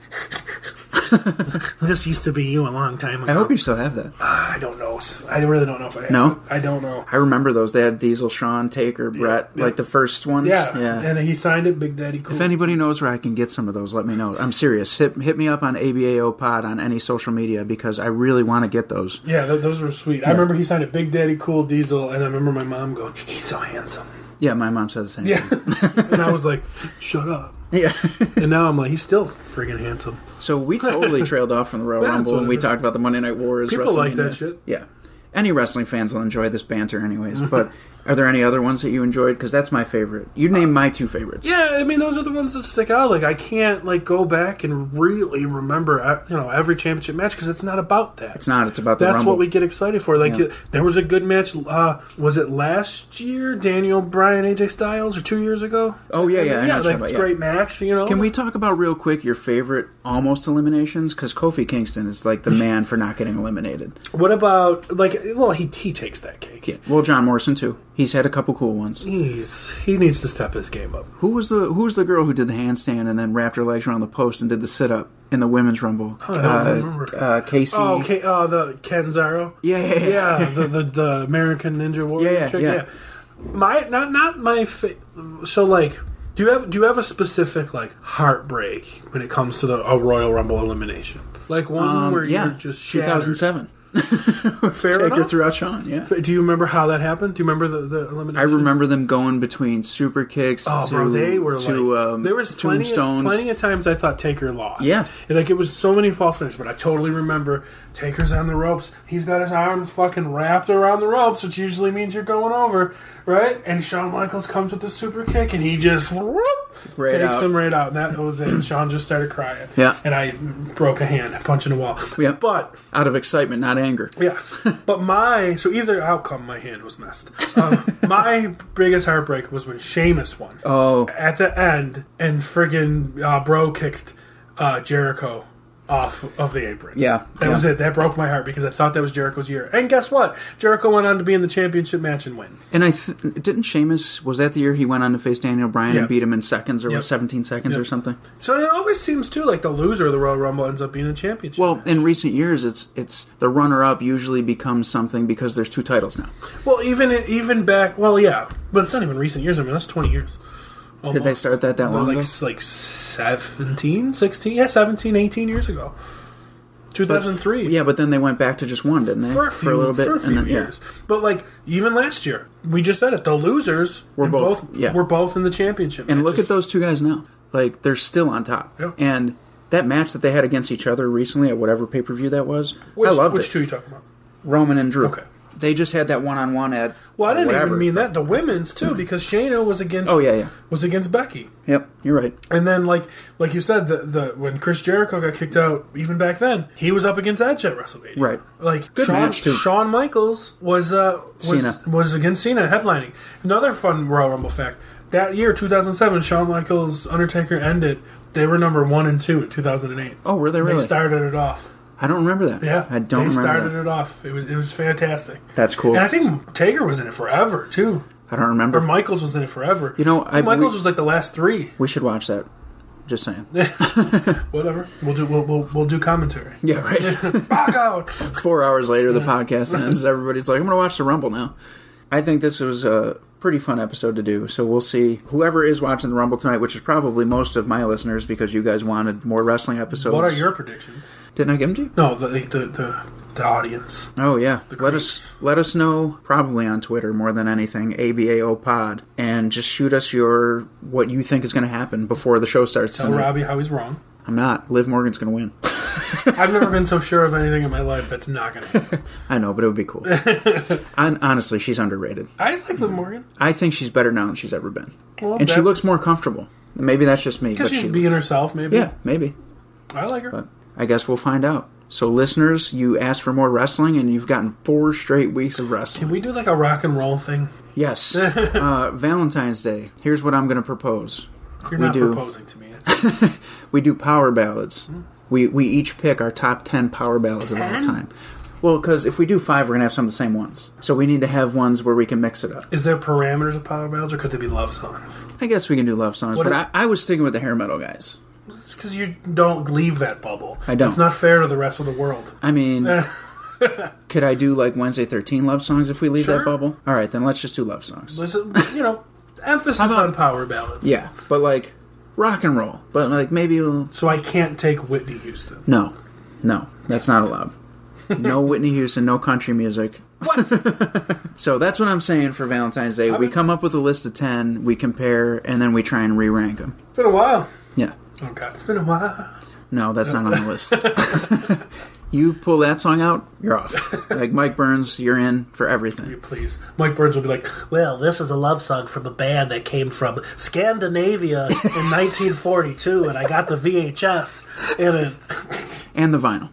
"This used to be you a long time ago." I hope you still have that. I don't know. I really don't know if I have. No, I don't know. I remember those. They had Diesel, Shawn, Taker, Brett, like the first ones. Yeah. And he signed it, Big Daddy Cool. If anybody knows where I can get some of those, let me know. I'm serious. Hit me up on ABAO Pod on any social media because I really want to get those. Yeah, those were sweet. Yeah. I remember he signed it, Big Daddy Cool Diesel, and I remember my mom going, "He's so handsome." Yeah, my mom said the same thing. And I was like, "Shut up." Yeah. And now I'm like, he's still friggin' handsome. So we totally trailed off from the Royal Rumble and we talked about the Monday Night Wars. People like that shit. Yeah. Any wrestling fans will enjoy this banter anyways. But are there any other ones that you enjoyed? Because that's my favorite. You named my two favorites. Yeah, I mean, those are the ones that stick out. Like, I can't, like, go back and really remember, every championship match because it's not about that. It's not. It's about the That's Rumble. what we get excited for. Like, there was a good match. Was it last year? Daniel Bryan, AJ Styles, or 2 years ago? Oh, yeah. Great match, Can we talk about real quick your favorite almost eliminations? Because Kofi Kingston is, like, the man for not getting eliminated. What about, he takes that cake. Yeah. Well, John Morrison, too. He's had a couple cool ones. He needs to step his game up. Who was the girl who did the handstand and then wrapped her legs around the post and did the sit-up in the women's Rumble? I don't remember. Casey. Oh, the Kenzaro. Yeah. The American Ninja Warrior chick. Yeah. Not my so like. Do you have a specific like heartbreak when it comes to a Royal Rumble elimination? Like one where you're just shattered? 2007. Taker threw out Shawn, yeah. Do you remember how that happened? Do you remember the elimination? I remember them going between super kicks they were there was tombstones. Plenty of times I thought Taker lost. Yeah. Like it was so many false finishes, but I totally remember Taker's on the ropes. He's got his arms fucking wrapped around the ropes, which usually means you're going over, right? And Shawn Michaels comes with the super kick, and he just takes him right out. And that was it. Shawn just started crying. Yeah. And I broke a hand punching a wall. Yeah. But out of excitement, not anger. Yes. But so either outcome, my hand was messed. My biggest heartbreak was when Sheamus won. Oh. At the end, and friggin' Bro kicked Jericho off of the apron. Yeah. That was it. That broke my heart because I thought that was Jericho's year. And guess what? Jericho went on to be in the championship match and win. And didn't Sheamus, was that the year he went on to face Daniel Bryan and beat him in seconds or 17 seconds or something? So it always seems too like the loser of the Royal Rumble ends up being the championship match. In recent years, it's the runner-up usually becomes something because there's two titles now. Well, even back, but it's not even recent years. I mean, that's 20 years. Almost. Did they start that long ago? Like 17, 16, 17, 18 years ago. 2003. But then they went back to just one, didn't they? For a little bit. For a few years. But even last year, we just said it, the losers were both in the championship And matches. look at those two guys now. Like, they're still on top. Yeah. And that match that they had against each other recently at whatever pay-per-view that was, I loved it. Which two are you talking about? Roman and Drew. Okay. They just had that one-on-one at Well, I didn't whatever. even mean that. The women's, too, because Shayna was against... Oh, yeah. Was against Becky. Yep, you're right. And then, like you said, when Chris Jericho got kicked out, even back then, he was up against Edge at WrestleMania. Right. Like, good match, too. Shawn Michaels was against Cena headlining. Another fun Royal Rumble fact. That year, 2007, Shawn Michaels, Undertaker ended. They were number 1 and 2 in 2008. Oh, were they really? They started it off. I don't remember that. Yeah, I don't remember They started that. it off. It was fantastic. That's cool. And I think Taker was in it forever too. I don't remember. Or Michaels was in it forever. You know, Michaels was like the last 3. We should watch that. Just saying. Whatever. We'll do commentary. Yeah, right. Back out. 4 hours later, the podcast ends. Everybody's like, I'm going to watch the Rumble now. I think this was a pretty fun episode to do. So we'll see. Whoever is watching the Rumble tonight, which is probably most of my listeners because you guys wanted more wrestling episodes. What are your predictions? Didn't I give them to you? No, the audience. Oh yeah, let creeps. us know, probably on Twitter more than anything, ABAO Pod, and just shoot us what you think is going to happen before the show starts. Tell Robbie how he's wrong. I'm not. Liv Morgan's going to win. I've never been so sure of anything in my life that's not going to happen. I know, but it would be cool. Honestly, she's underrated. I like Liv Morgan. I think she's better now than she's ever been, Well, and she looks more comfortable. Maybe that's just me. because but she's being herself. Maybe. Yeah, maybe. I like her. But I guess we'll find out. So, listeners, you asked for more wrestling, and you've gotten 4 straight weeks of wrestling. Can we do like a rock and roll thing? Yes. Valentine's Day. Here's what I'm going to propose. You're not proposing to me. We do power ballads. We each pick our top 10 power ballads of all time. Well, because if we do 5, we're going to have some of the same ones. So we need to have ones where we can mix it up. Is there parameters of power ballads, or could they be love songs? I guess we can do love songs, but I was sticking with the hair metal guys. It's because you don't leave that bubble. I don't. It's not fair to the rest of the world. I mean, could I do like Wednesday 13 love songs if we leave that bubble? All right, then let's just do love songs. Emphasis on power ballads. Yeah, but like rock and roll. But like maybe we'll... So I can't take Whitney Houston. No, that's not allowed. No Whitney Houston, no country music. What? So that's what I'm saying for Valentine's Day. We come up with a list of 10, we compare, and then we try and re-rank them. It's been a while. Yeah. Oh, God, it's been a while. No, that's not on the list. You pull that song out, you're off. Like Mike Burns, you're in for everything. Please. Mike Burns will be like, well, this is a love song from a band that came from Scandinavia in 1942, and I got the VHS in it. And the vinyl.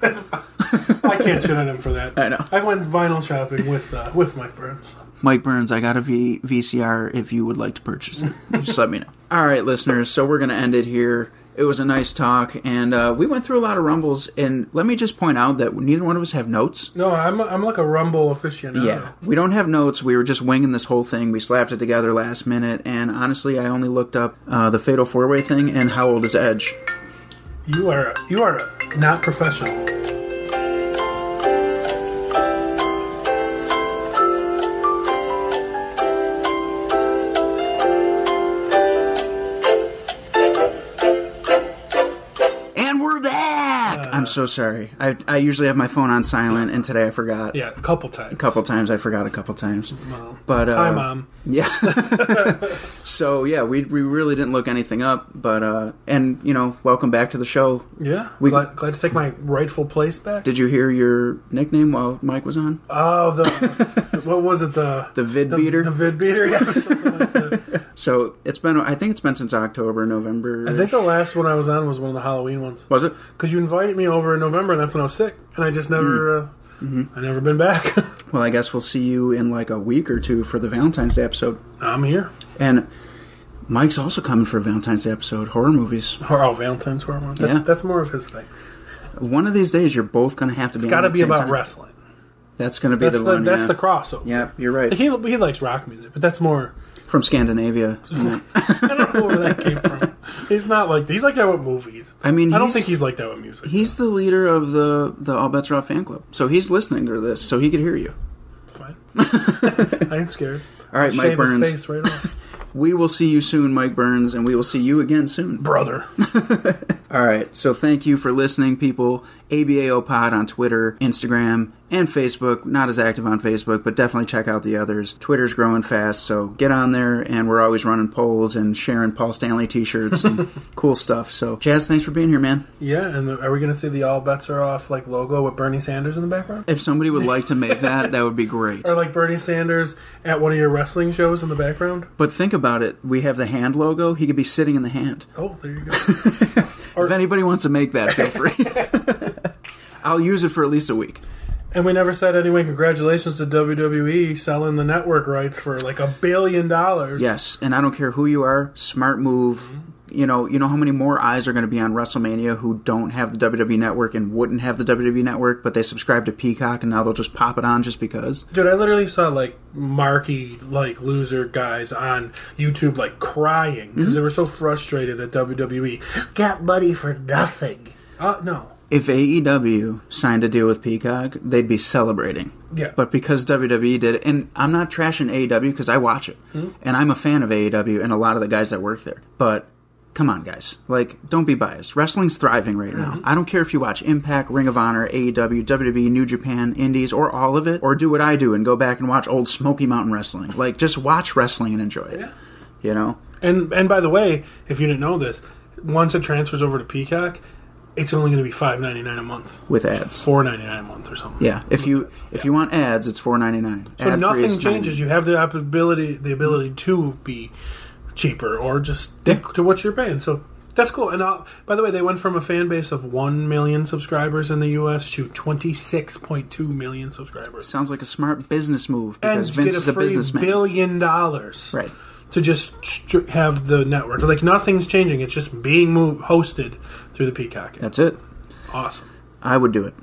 I can't shit on him for that. I know. I went vinyl shopping with Mike Burns. Mike Burns, I got a VCR if you would like to purchase it. Just let me know. All right, listeners, so we're going to end it here. It was a nice talk, and we went through a lot of Rumbles, and let me just point out that neither one of us have notes. No, I'm like a Rumble aficionado. Yeah, we don't have notes. We were just winging this whole thing. We slapped it together last minute, and honestly, I only looked up the Fatal 4-Way thing and how old is Edge. You are not professional. I'm so sorry. I usually have my phone on silent, and today I forgot. Yeah, a couple times. I forgot a couple times. Well, but hi, Mom. Yeah. So, yeah, we really didn't look anything up, but, and, welcome back to the show. Yeah, glad to take my rightful place back. Did you hear your nickname while Mike was on? Oh, what was it, the vid beater? The vid beater, yeah, or something like that. So, I think it's been since October, November. I think the last one I was on was one of the Halloween ones. Was it? Because you invited me over in November, and that's when I was sick, and I just never, I never been back. Well, I guess we'll see you in like a week or two for the Valentine's Day episode. I'm here. And Mike's also coming for a Valentine's Day episode, horror movies. Oh, Valentine's horror movies. That's more of his thing. One of these days, you're both going to have to be. It's got to be about time. Wrestling. That's going to be the one. That's the crossover. Yeah, you're right. He likes rock music, but that's more from Scandinavia. I don't know where that came from. He's not like he's like that with movies. I mean, I don't think he's like that with music. He's the leader of the All Bets Are Off fan club, so he's listening to this, so he could hear you. It's fine. I ain't scared. All right, Mike Burns. His face right off. We will see you soon, Mike Burns, and we will see you again soon. Brother. All right, so thank you for listening, people. ABAO Pod on Twitter, Instagram, and Facebook. Not as active on Facebook, but definitely check out the others. Twitter's growing fast, so get on there, and we're always running polls and sharing Paul Stanley t-shirts and cool stuff. So, Chaz, thanks for being here, man. Yeah, and are we going to see the All Bets Are Off like logo with Bernie Sanders in the background? If somebody would like to make that would be great. Or like Bernie Sanders at one of your wrestling shows in the background? But think about it. We have the hand logo. He could be sitting in the hand. Oh, there you go. If anybody wants to make that, feel free. I'll use it for at least a week. And we never said anyway, congratulations to WWE selling the network rights for like $1 billion. Yes, and I don't care who you are, smart move. You know how many more eyes are going to be on WrestleMania who don't have the WWE Network and wouldn't have the WWE Network, but they subscribe to Peacock and now they'll just pop it on just because? Dude, I literally saw, like, marky, like, loser guys on YouTube, like, crying because they were so frustrated that WWE got money for nothing. No. If AEW signed a deal with Peacock, they'd be celebrating. Yeah. But because WWE did it, and I'm not trashing AEW because I watch it, and I'm a fan of AEW and a lot of the guys that work there. But come on, guys. Like, don't be biased. Wrestling's thriving right now. I don't care if you watch Impact, Ring of Honor, AEW, WWE, New Japan, Indies, or all of it, or do what I do and go back and watch old Smoky Mountain Wrestling. Like, just watch wrestling and enjoy it. Yeah. You know? And by the way, if you didn't know this, once it transfers over to Peacock, it's only going to be $5.99 a month with ads. $4.99 a month or something. Yeah, if you want ads, it's $4.99. So nothing changes. You have the ability to be cheaper or just stick to what you're paying. So that's cool. And by the way, they went from a fan base of 1 million subscribers in the U.S. to 26.2 million subscribers. Sounds like a smart business move because Vince is a businessman. $1 billion. Right. To just have the network. Like, nothing's changing. It's just being hosted through the Peacock. That's it. Awesome. I would do it.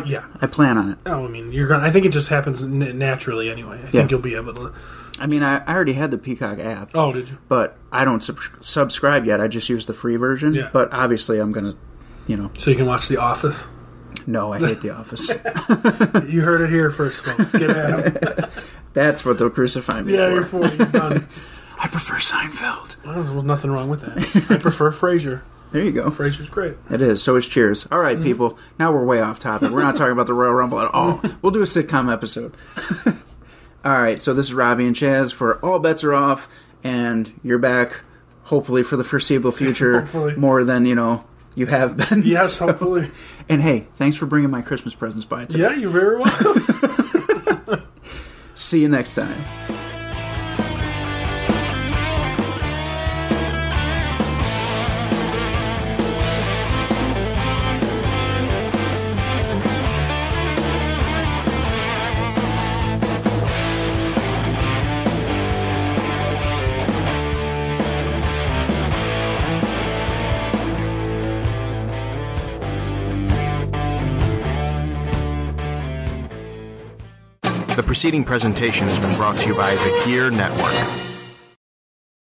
Yeah. I plan on it. Oh, I mean, you're gonna. I think it just happens naturally anyway. I think you'll be able to. I mean, I already had the Peacock app. Oh, did you? But I don't subscribe yet. I just use the free version. Yeah. But obviously, I'm going to, So you can watch The Office? No, I hate The Office. You heard it here first, folks. Get at him. That's what they'll crucify me for. Yeah, you're for it. You're done. I prefer Seinfeld. Well, there's nothing wrong with that. I prefer Frasier. There you go. Frasier's great. It is. So is Cheers. All right, people. Now we're way off topic. We're not talking about the Royal Rumble at all. We'll do a sitcom episode. All right, so this is Robbie and Chaz for All Bets Are Off, and you're back, hopefully, for the foreseeable future. Hopefully. More than, you have been. Yes, hopefully. And hey, thanks for bringing my Christmas presents by today. Yeah, you're very welcome. See you next time. The preceding presentation has been brought to you by the Gear Network.